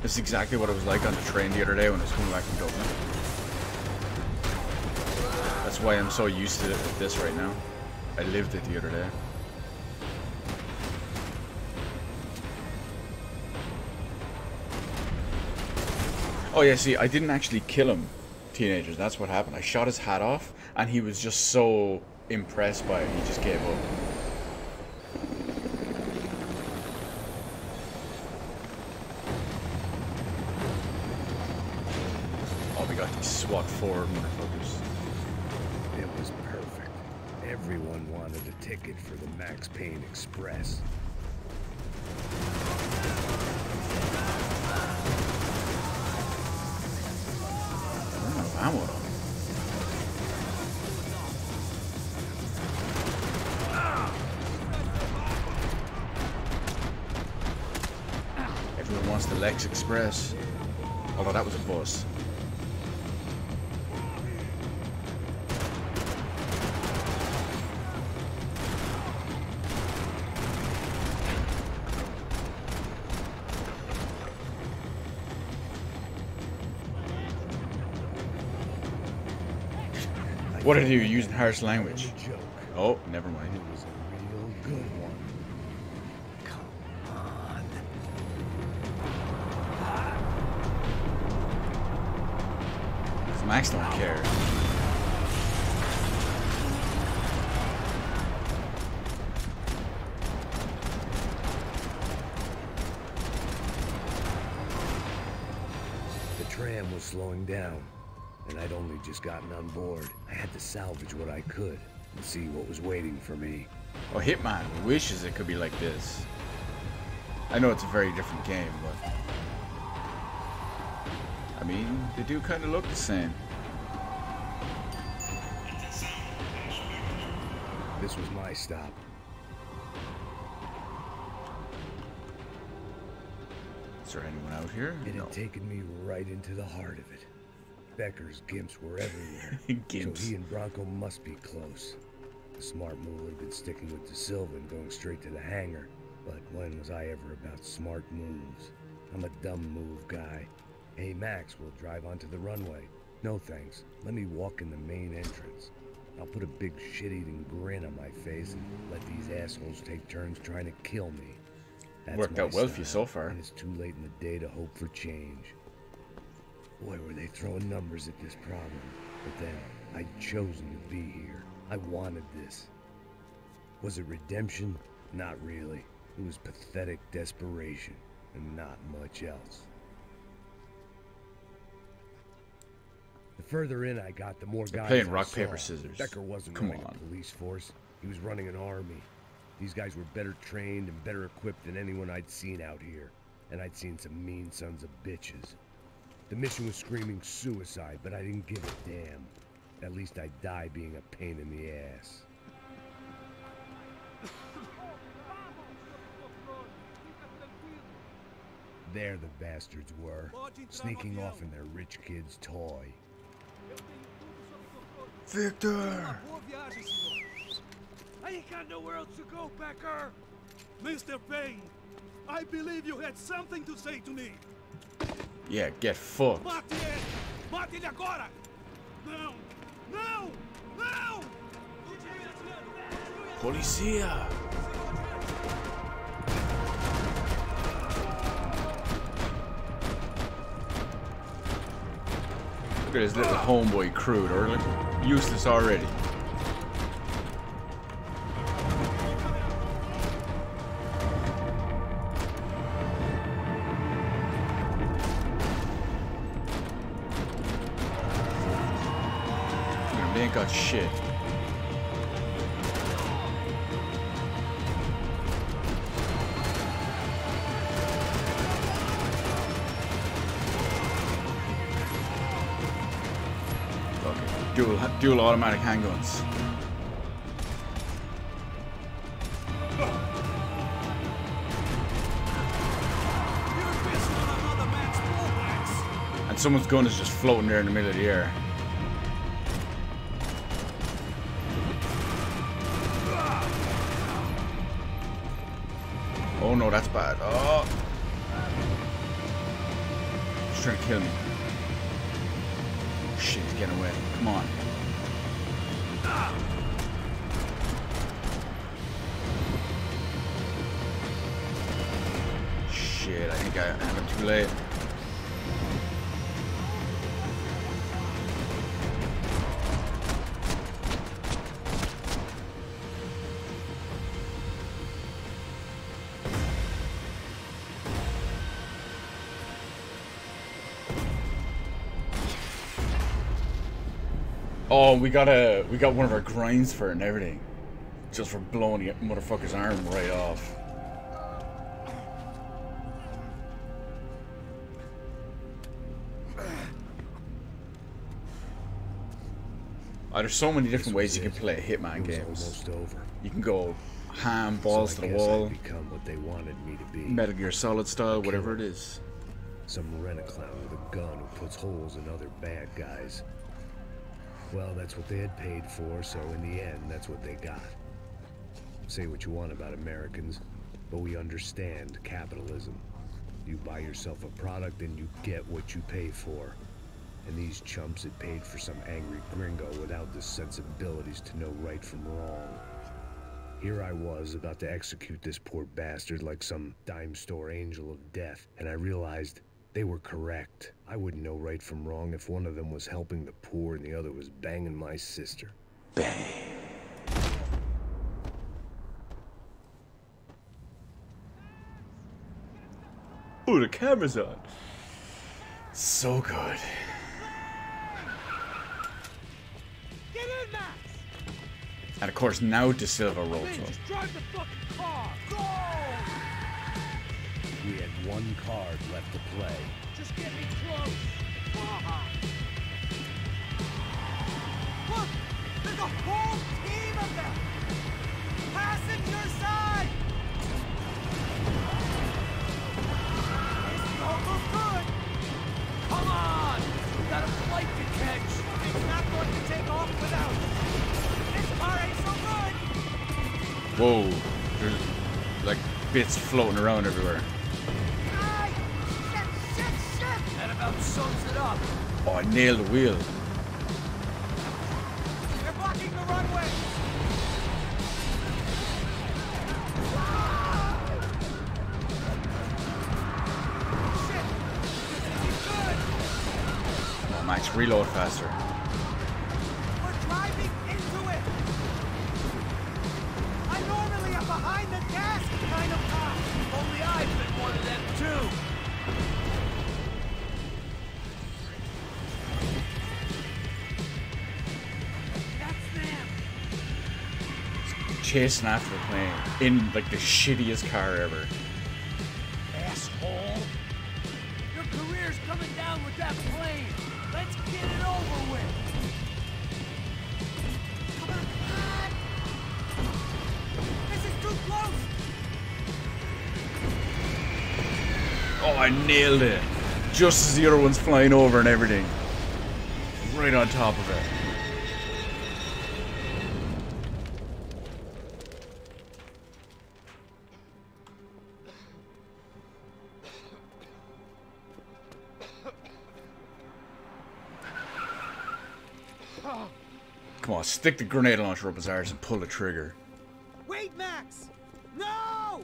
This is exactly what it was like on the train the other day when I was coming back from Dublin. That's why I'm so used to this right now. I lived it the other day. Oh yeah, see, I didn't actually kill him, teenagers. That's what happened. I shot his hat off, and he was just so impressed by it, he just gave up. Oh, we got these SWAT forward motherfuckers. It was perfect. Everyone wanted a ticket for the Max Payne Express. I don't know ammo though. Everyone wants the Lex Express. Although that was a bus. What are you using harsh language? A joke. Oh, never mind. It was a real good one. Come on. Max don't care. The tram was slowing down, and I'd only just gotten on board. I had to salvage what I could and see what was waiting for me. Oh, Hitman wishes it could be like this. I know it's a very different game, but I mean, they do kind of look the same. This was my stop. Is there anyone out here? It No. had taken me right into the heart of it. Becker's gimps were everywhere. Gimps. So he and Bronco must be close. The smart move would have been sticking with De Silva and going straight to the hangar. But when was I ever about smart moves? I'm a dumb move guy. Hey Max, we'll drive onto the runway. No thanks. Let me walk in the main entrance. I'll put a big shit-eating grin on my face and let these assholes take turns trying to kill me. That's Worked my out well for you style, so far. and it's too late in the day to hope for change. Boy, were they throwing numbers at this problem. But then, I'd chosen to be here. I wanted this. Was it redemption? Not really. It was pathetic desperation, and not much else. The further in I got, the more guys playing I rock, saw. paper, scissors. Becker wasn't Come running on. a police force. He was running an army. These guys were better trained and better equipped than anyone I'd seen out here. And I'd seen some mean sons of bitches. The mission was screaming suicide, but I didn't give a damn. At least I'd die being a pain in the ass. There the bastards were, sneaking off in their rich kid's toy. Victor! I ain't got nowhere else to go, Becker! Mr. Payne, I believe you had something to say to me. Yeah, get fucked. Mate ele! Mate ele agora! Não! Não! Não! Policia! Look at his little homeboy crew. They're like useless already. They ain't got shit. Okay, dual automatic handguns. And someone's gun is just floating there in the middle of the air. Oh no, that's bad. Oh! He's trying to kill me. Shit, he's getting away. Come on. Shit, I think I have it too late. Oh, we got one of our grinds for it and everything. Just for blowing the motherfucker's arm right off. There's so many different ways you can play Hitman games. Almost over. You can go ham, balls to the wall, I'd become what they wanted me to be. Metal Gear Solid style, whatever it is. Some rent-a-clown with a gun who puts holes in other bad guys. Well, that's what they had paid for, so in the end, that's what they got. Say what you want about Americans, but we understand capitalism. You buy yourself a product and you get what you pay for. And these chumps had paid for some angry gringo without the sensibilities to know right from wrong. Here I was, about to execute this poor bastard like some dime store angel of death, and I realized they were correct. I wouldn't know right from wrong if one of them was helping the poor and the other was banging my sister. Bang. Ooh, the camera's on. So good. Get in, Max! And of course, now De Silva rolls up. Just drive the fucking car! Go! We had one card left to play. Just get me close! Look! There's a whole team of them! Passing your side! It's almost good! Come on! We got a flight to catch! It's not going to take off without us! This car ain't so good! Whoa. There's like bits floating around everywhere. Aye! Shit! That about sums it up. Oh, I nailed the wheel. They're blocking the runway! Shit! He's good! Come on, Max, reload faster. We're driving into it! I normally am behind the gas kind of cop! Only I've been one of them too! That's them! Chasing after the plane in like the shittiest car ever. Asshole! Your career's coming down with that plane! Let's get it over with! Come on! This is too close! Oh, I nailed it. Just as the other one's flying over and everything. Right on top of it. Come on, stick the grenade launcher up his arse and pull the trigger. Wait, Max! No!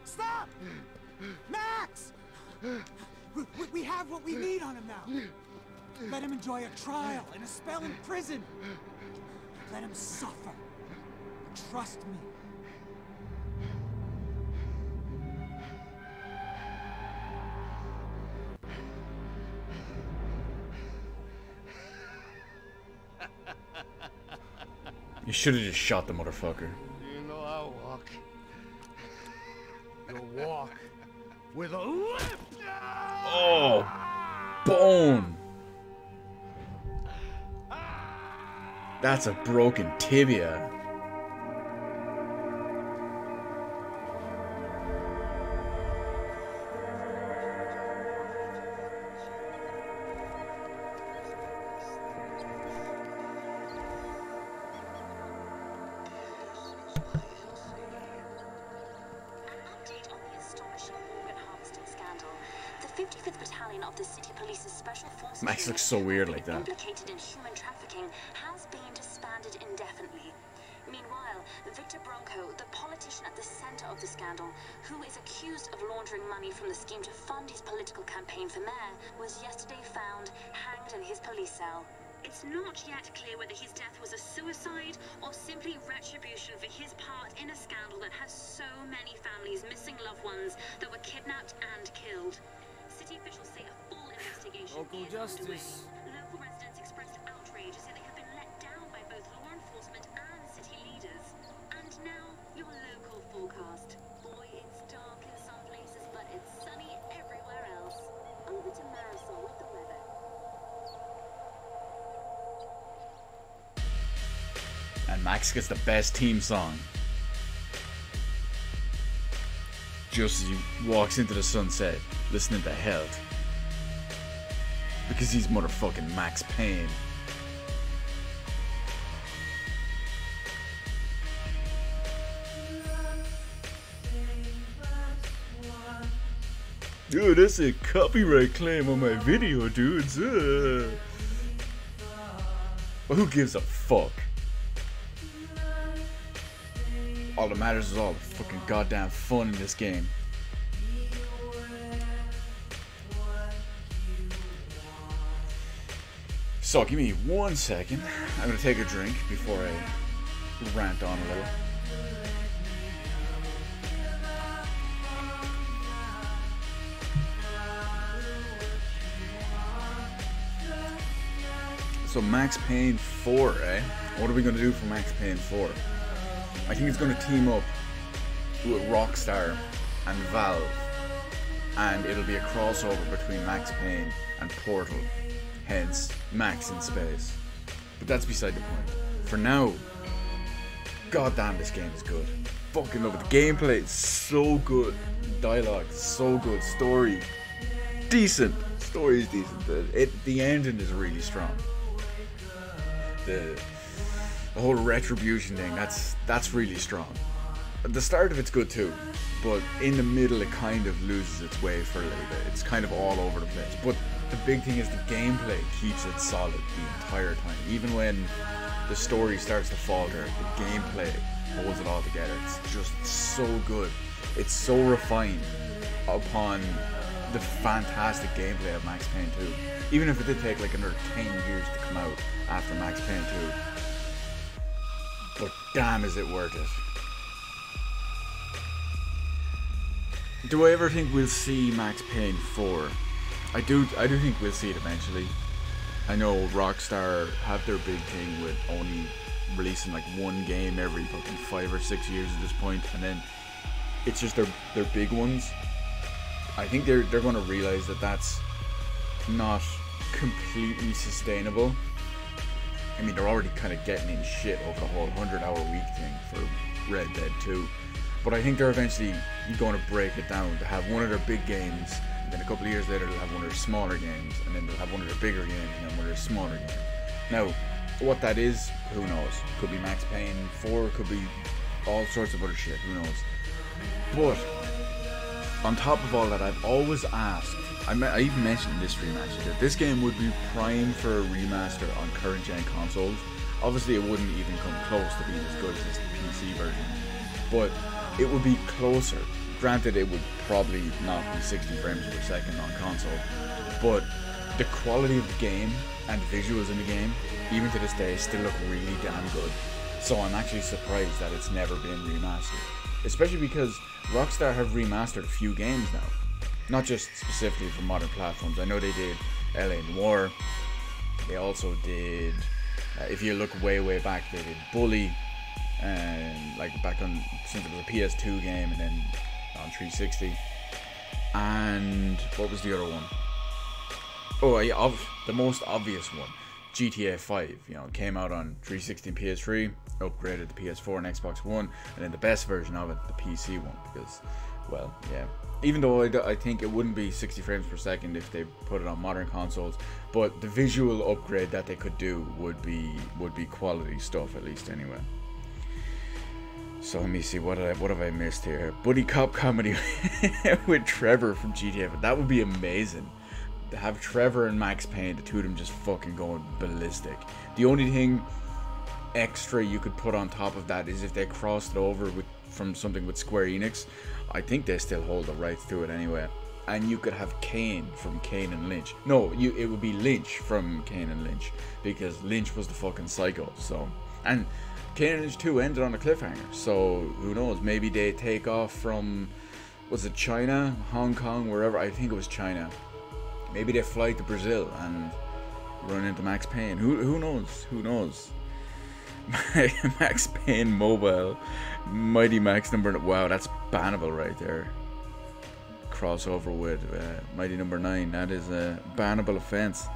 Stop! Max! We have what we need on him now. Let him enjoy a trial and a spell in prison. Let him suffer. Trust me. You should have just shot the motherfucker. You know I walk. You'll walk with a limp. Oh, bone. That's a broken tibia. Max looks so weird like that. Implicated in human trafficking has been disbanded indefinitely. Meanwhile, Victor Bronco, the politician at the center of the scandal, who is accused of laundering money from the scheme to fund his political campaign for mayor, was yesterday found hanged in his police cell. It's not yet clear whether his death was a suicide or simply retribution for his part in a scandal that has so many families missing loved ones that were kidnapped and killed. City officials say a full investigation Local is justice. underway. Local residents expressed outrage as they have been let down by both law enforcement and city leaders. And now, your local forecast. Boy, it's dark in some places, but it's sunny everywhere else. Over to Marisol with the weather. And Max gets the best team song. Just as he walks into the sunset, listening to Health. Because he's motherfucking Max Payne. Dude, that's a copyright claim on my video, dudes. But who gives a fuck? All that matters is all the fucking goddamn fun in this game. So, give me 1 second. I'm gonna take a drink before I rant on a little. So Max Payne 4, eh? What are we gonna do for Max Payne 4? I think it's gonna team up with Rockstar and Valve, and it'll be a crossover between Max Payne and Portal, hence Max in space. But that's beside the point. For now, goddamn, this game is good. Fucking love it. The gameplay is so good. Dialogue is so good. Story, decent. Story is decent. The engine is really strong. The whole retribution thing, that's really strong. The start of it's good too, but in the middle it kind of loses its way for a little bit. It's kind of all over the place. But the big thing is the gameplay keeps it solid the entire time. Even when the story starts to falter, the gameplay holds it all together. It's just so good. It's so refined upon the fantastic gameplay of Max Payne 2. Even if it did take like another 10 years to come out after Max Payne 2. But damn, is it worth it. Do I ever think we'll see Max Payne 4? I do think we'll see it eventually. I know Rockstar have their big thing with only releasing like one game every fucking 5 or 6 years at this point, and then it's just their big ones. I think they're going to realize that that's not completely sustainable. I mean, they're already kind of getting in shit over the whole 100-hour week thing for Red Dead 2. But I think they're eventually going to break it down to have one of their big games, and then a couple of years later they'll have one of their smaller games, and then they'll have one of their bigger games, and then one of their smaller games. Now, what that is, who knows? Could be Max Payne 4, could be all sorts of other shit, who knows? But on top of all that, I've always asked, I even mentioned in this stream actually, that this game would be prime for a remaster on current gen consoles. Obviously it wouldn't even come close to being as good as this PC version, but it would be closer. Granted, it would probably not be 60 frames per second on console, but the quality of the game and visuals in the game, even to this day, still look really damn good. So I'm actually surprised that it's never been remastered. Especially because Rockstar have remastered a few games now. Not just specifically for modern platforms. I know they did LA Noire. They also did, if you look way back, they did Bully. And like back on, since it was a PS2 game, and then on 360. And what was the other one? Oh yeah, the most obvious one, GTA 5. You know, it came out on 360 and PS3, upgraded to PS4 and Xbox One, and then the best version of it, the PC one, because, well, yeah. Even though I think it wouldn't be 60 frames per second if they put it on modern consoles, but the visual upgrade that they could do would be quality stuff, at least anyway. So let me see, what have I missed here? Buddy cop comedy with Trevor from GTA. That would be amazing. To have Trevor and Max Payne, the two of them just fucking going ballistic. The only thing extra you could put on top of that is if they crossed it over from something with Square Enix. I think they still hold the rights to it anyway. And you could have Kane from Kane and Lynch. No, it would be Lynch from Kane and Lynch, because Lynch was the fucking psycho. So, and Kane and Lynch 2 ended on a cliffhanger, so who knows, maybe they take off from, was it China, Hong Kong, wherever, I think it was China. Maybe they fly to Brazil and run into Max Payne, who knows. Max Payne Mobile, Mighty Max number, wow, that's bannable right there. Crossover with Mighty number 9, that is a bannable offense.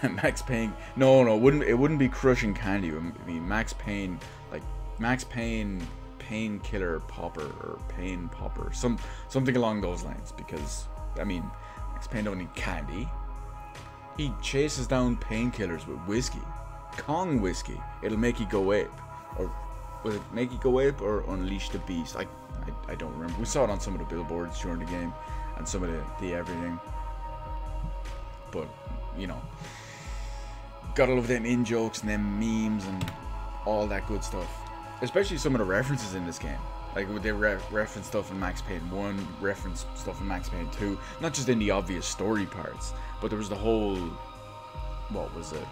Max Payne, no, it wouldn't be crushing candy. I mean, Max Payne, like Max Payne, painkiller popper or pain popper, something along those lines. Because I mean, Max Payne don't need candy. He chases down painkillers with whiskey, Kong whiskey. It'll make you go ape, or was it make you go ape or unleash the beast? I don't remember. We saw it on some of the billboards during the game. and some of the everything. But, you know, gotta love them in-jokes and them memes and all that good stuff. Especially some of the references in this game. Like, they reference stuff in Max Payne 1, reference stuff in Max Payne 2. Not just in the obvious story parts, but there was the whole, what was it?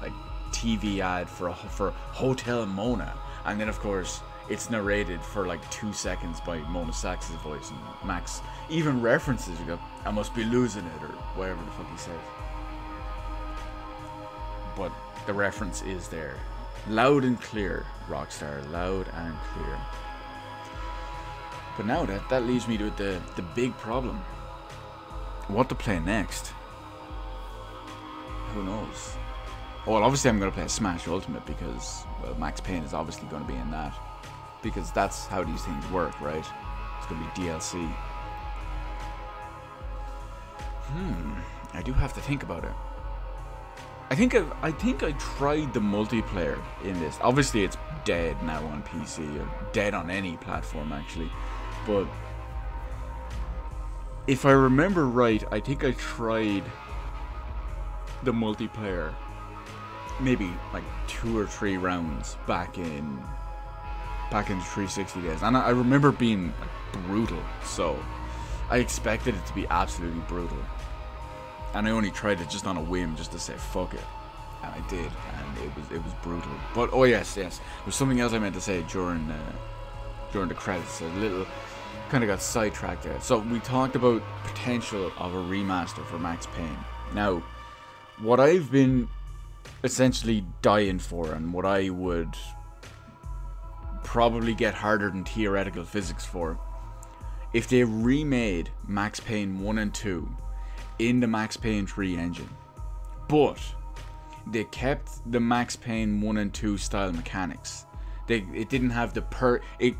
Like, TV ad for Hotel Mona. And then, of course, it's narrated for like 2 seconds by Mona Sachs' voice. And Max even references, you go, I must be losing it, or whatever the fuck he says. But the reference is there. Loud and clear, Rockstar. Loud and clear. But now that leaves me to the big problem. What to play next? Who knows? Well, obviously I'm going to play Smash Ultimate because, well, Max Payne is obviously going to be in that. Because that's how these things work, right? It's going to be DLC. I do have to think about it. I think I tried the multiplayer in this. Obviously it's dead now on PC, or dead on any platform actually. But if I remember right, I think I tried the multiplayer maybe like 2 or 3 rounds back in the 360 days, and I remember being like brutal, so I expected it to be absolutely brutal, and I only tried it just on a whim, just to say fuck it, and I did, and it was brutal. But oh yes, there's something else I meant to say during the credits. A little kind of got sidetracked there. So we talked about potential of a remaster for Max Payne. Now, what I've been essentially dying for, and what I would probably get harder than theoretical physics for, if they remade Max Payne 1 and 2 in the Max Payne 3 engine, but they kept the Max Payne 1 and 2 style mechanics. It didn't have the it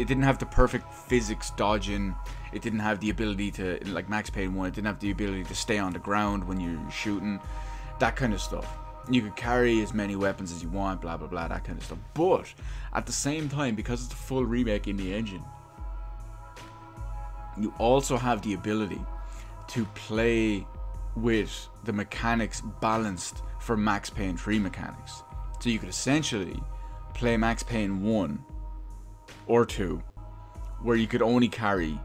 didn't have the perfect physics dodging. It didn't have the ability to, like Max Payne 1, it didn't have the ability to stay on the ground when you're shooting. That kind of stuff. You could carry as many weapons as you want, blah blah blah, that kind of stuff. But at the same time, because it's a full remake in the engine, you also have the ability to play with the mechanics balanced for Max Payne 3 mechanics. So you could essentially play Max Payne 1 or 2, where you could only carry,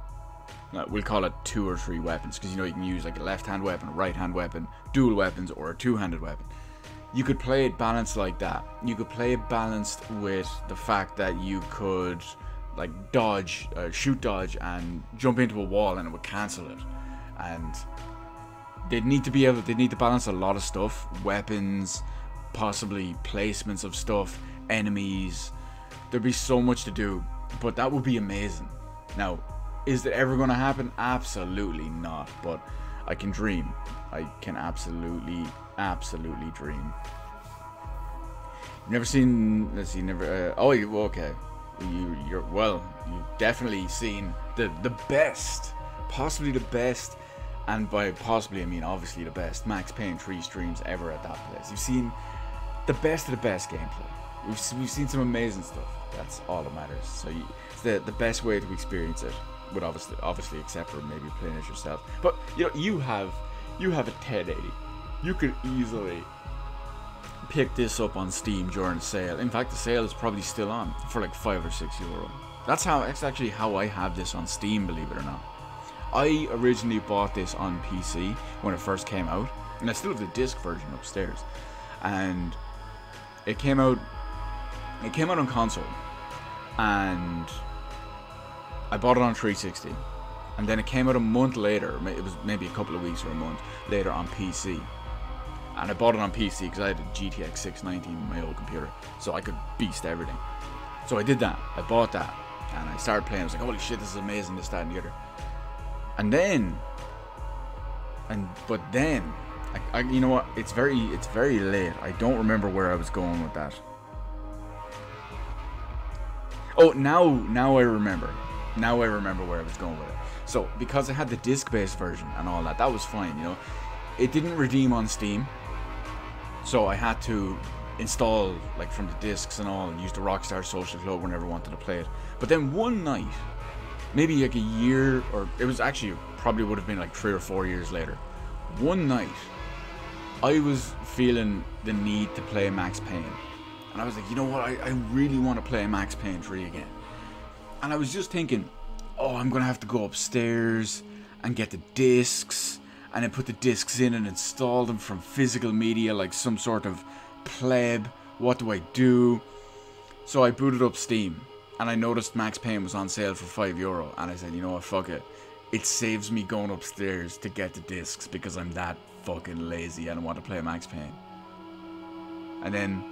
we'll call it 2 or 3 weapons, because you know you can use like a left-hand weapon, a right-hand weapon, dual weapons, or a two-handed weapon. You could play it balanced like that. You could play it balanced with the fact that you could like dodge, shoot dodge, and jump into a wall, and it would cancel it. And they'd need to balance a lot of stuff, weapons, possibly placements of stuff, enemies. There'd be so much to do, but that would be amazing. Now, is that ever going to happen? Absolutely not, but I can dream. I can absolutely dream. Never seen, let's see, never, oh, okay. You've definitely seen the best, possibly the best, and by possibly I mean obviously the best Max Payne 3 streams ever at that place. You've seen the best of the best gameplay. We've seen some amazing stuff. That's all that matters. So it's the best way to experience it. Would obviously except for maybe playing it yourself. But you know, you have a 1080. You could easily pick this up on Steam during the sale. In fact, the sale is probably still on for like €5 or €6. That's actually how I have this on Steam, believe it or not. I originally bought this on PC when it first came out, and I still have the disc version upstairs. And it came out on console, and I bought it on 360, and then it came out a month later. It was maybe a couple of weeks or a month later on PC. And I bought it on PC because I had a GTX 690 in my old computer, so I could beast everything. So I did that. I bought that, and I started playing. I was like, holy shit, this is amazing, this, that, and the other. And then, but then, you know what? It's very late. I don't remember where I was going with that. Oh, now I remember. Now I remember where I was going with it. So, because I had the disc-based version and all that, that was fine, you know. It didn't redeem on Steam, so I had to install, like, from the discs and all, and use the Rockstar Social Club whenever I wanted to play it. But then one night, maybe like a year, or it was actually probably would have been like 3 or 4 years later. One night, I was feeling the need to play Max Payne. And I was like, you know what, I really want to play Max Payne 3 again. And I was just thinking, oh, I'm going to have to go upstairs and get the discs, and then put the discs in and install them from physical media like some sort of pleb. What do I do? So I booted up Steam, and I noticed Max Payne was on sale for €5, and I said, you know what, fuck it. It saves me going upstairs to get the discs because I'm that fucking lazy and I want to play Max Payne. And then,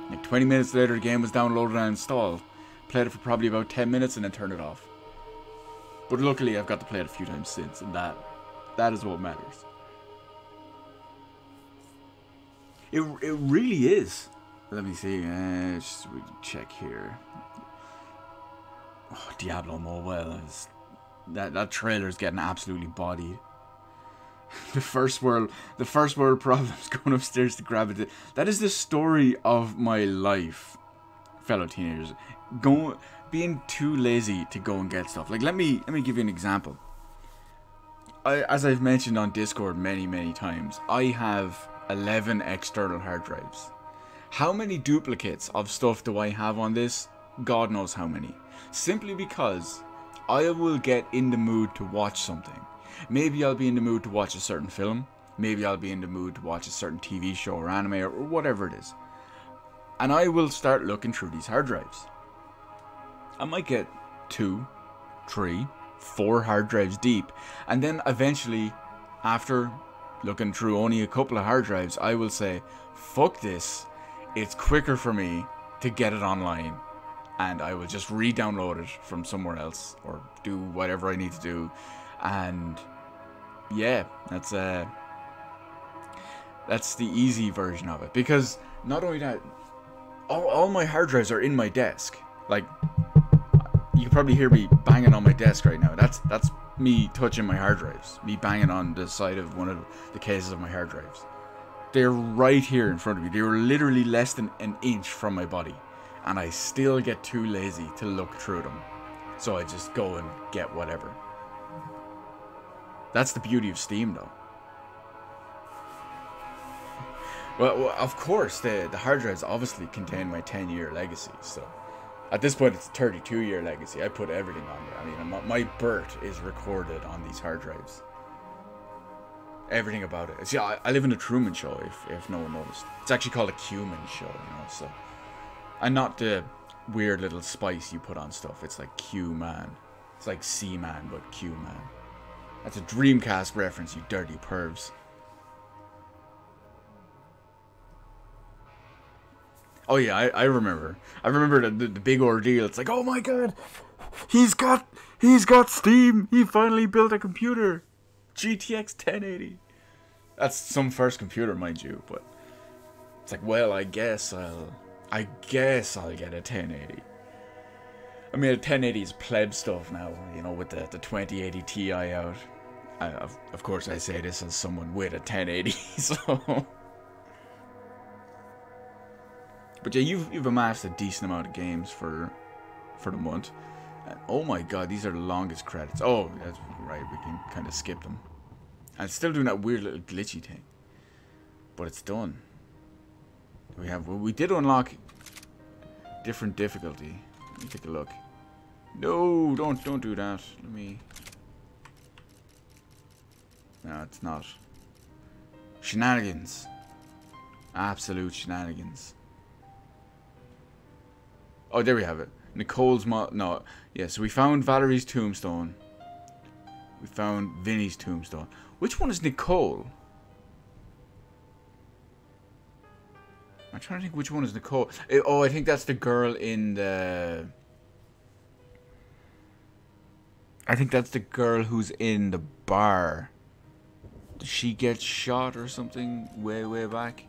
like 20 minutes later, the game was downloaded and installed. Played it for probably about 10 minutes and then turned it off. But luckily, I've got to play it a few times since, and that is what matters. It really is. Let me see. Just check here. Oh, Diablo Mobile is that trailer's getting absolutely bodied. The first world problems going upstairs to grab it. That is the story of my life, fellow teenagers. Being too lazy to go and get stuff. Like, let me give you an example. As I've mentioned on Discord many times, I have 11 external hard drives. How many duplicates of stuff do I have on this? God knows how many. Simply because I will get in the mood to watch something. Maybe I'll be in the mood to watch a certain film. Maybe I'll be in the mood to watch a certain TV show or anime or whatever it is. And I will start looking through these hard drives. I might get 2, 3, 4 hard drives deep. And then eventually, after looking through only a couple of hard drives, I will say, fuck this. It's quicker for me to get it online. And I will just re-download it from somewhere else. Or do whatever I need to do. And yeah, that's the easy version of it. Because not only that, all my hard drives are in my desk. Like, you can probably hear me banging on my desk right now. That's me touching my hard drives. Me banging on the side of one of the cases of my hard drives. They're right here in front of me. They were literally less than an inch from my body. And I still get too lazy to look through them. So I just go and get whatever. That's the beauty of Steam, though. Well, of course, the hard drives obviously contain my 10-year legacy, so at this point it's a 32-year legacy. I put everything on there. I mean, my birth is recorded on these hard drives. Everything about it. See, I live in a Truman Show, if no one noticed. It's actually called a Cumin Show, you know, so... And not the weird little spice you put on stuff. It's like Q-Man. It's like C-Man, but Q-Man. That's a Dreamcast reference, you dirty pervs. Oh yeah, I remember. I remember the big ordeal. It's like, oh my god, he's got Steam. He finally built a computer, GTX 1080. That's some first computer, mind you. But it's like, well, I guess I'll get a 1080. I mean, a 1080 is pleb stuff now, you know, with the 2080 Ti out. Of course, I say this as someone with a 1080, so... But yeah, you've amassed a decent amount of games for the month. And oh my god, these are the longest credits. Oh, that's right, we can kind of skip them. And it's still doing that weird little glitchy thing. But it's done. We did unlock different difficulty. Let me take a look. No, don't do that. Let me... No, it's not. Shenanigans. Absolute shenanigans. Oh, there we have it. Nicole's no, yeah, so we found Valerie's tombstone. We found Vinny's tombstone. Which one is Nicole? I'm trying to think which one is Nicole. Oh, I think that's the girl in the... I think that's the girl who's in the bar. Did she get shot or something way back?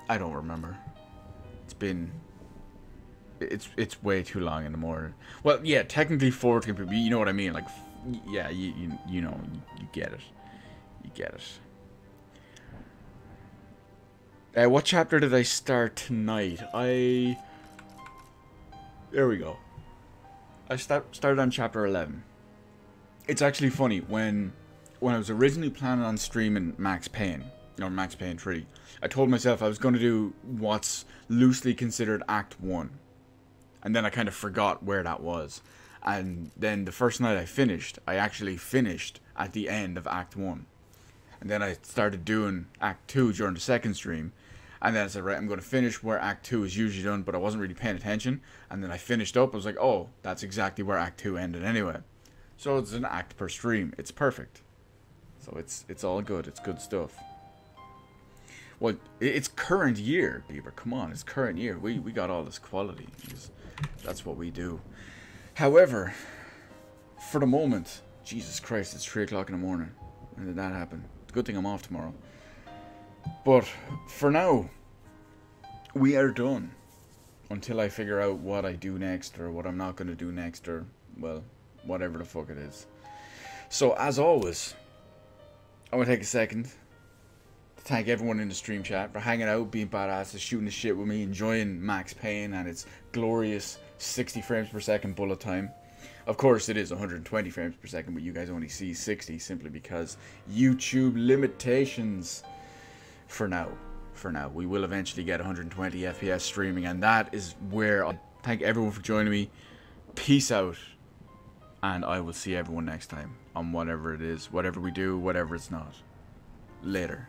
I don't remember. It's been... It's way too long in the morning. Well, yeah, technically 4th computer. You know what I mean? Like, yeah, you know, you get it. You get it. What chapter did I start tonight? There we go. I started on chapter 11. It's actually funny, when I was originally planning on streaming Max Payne, or Max Payne 3, I told myself I was going to do what's loosely considered Act 1. And then I kind of forgot where that was. And then the first night I actually finished at the end of Act 1. And then I started doing Act 2 during the second stream. And then I said, right, I'm going to finish where Act 2 is usually done, but I wasn't really paying attention. And then I finished up, I was like, oh, that's exactly where Act 2 ended anyway. So it's an act per stream. It's perfect. So it's all good. It's good stuff. Well, it's current year, Bieber. Come on, it's current year. We got all this quality. That's what we do. However, for the moment, Jesus Christ, it's 3 o'clock in the morning. When did that happen? Good thing I'm off tomorrow. But for now, we are done. Until I figure out what I do next, or what I'm not going to do next, or, well, whatever the fuck it is. So, as always, I want to take a second to thank everyone in the stream chat for hanging out, being badasses, shooting the shit with me, enjoying Max Payne and its glorious 60 frames per second bullet time. Of course, it is 120 frames per second, but you guys only see 60 simply because YouTube limitations. For now. We will eventually get 120 FPS streaming, and that is where I thank everyone for joining me. Peace out. And I will see everyone next time on whatever it is, whatever we do, whatever it's not. Later.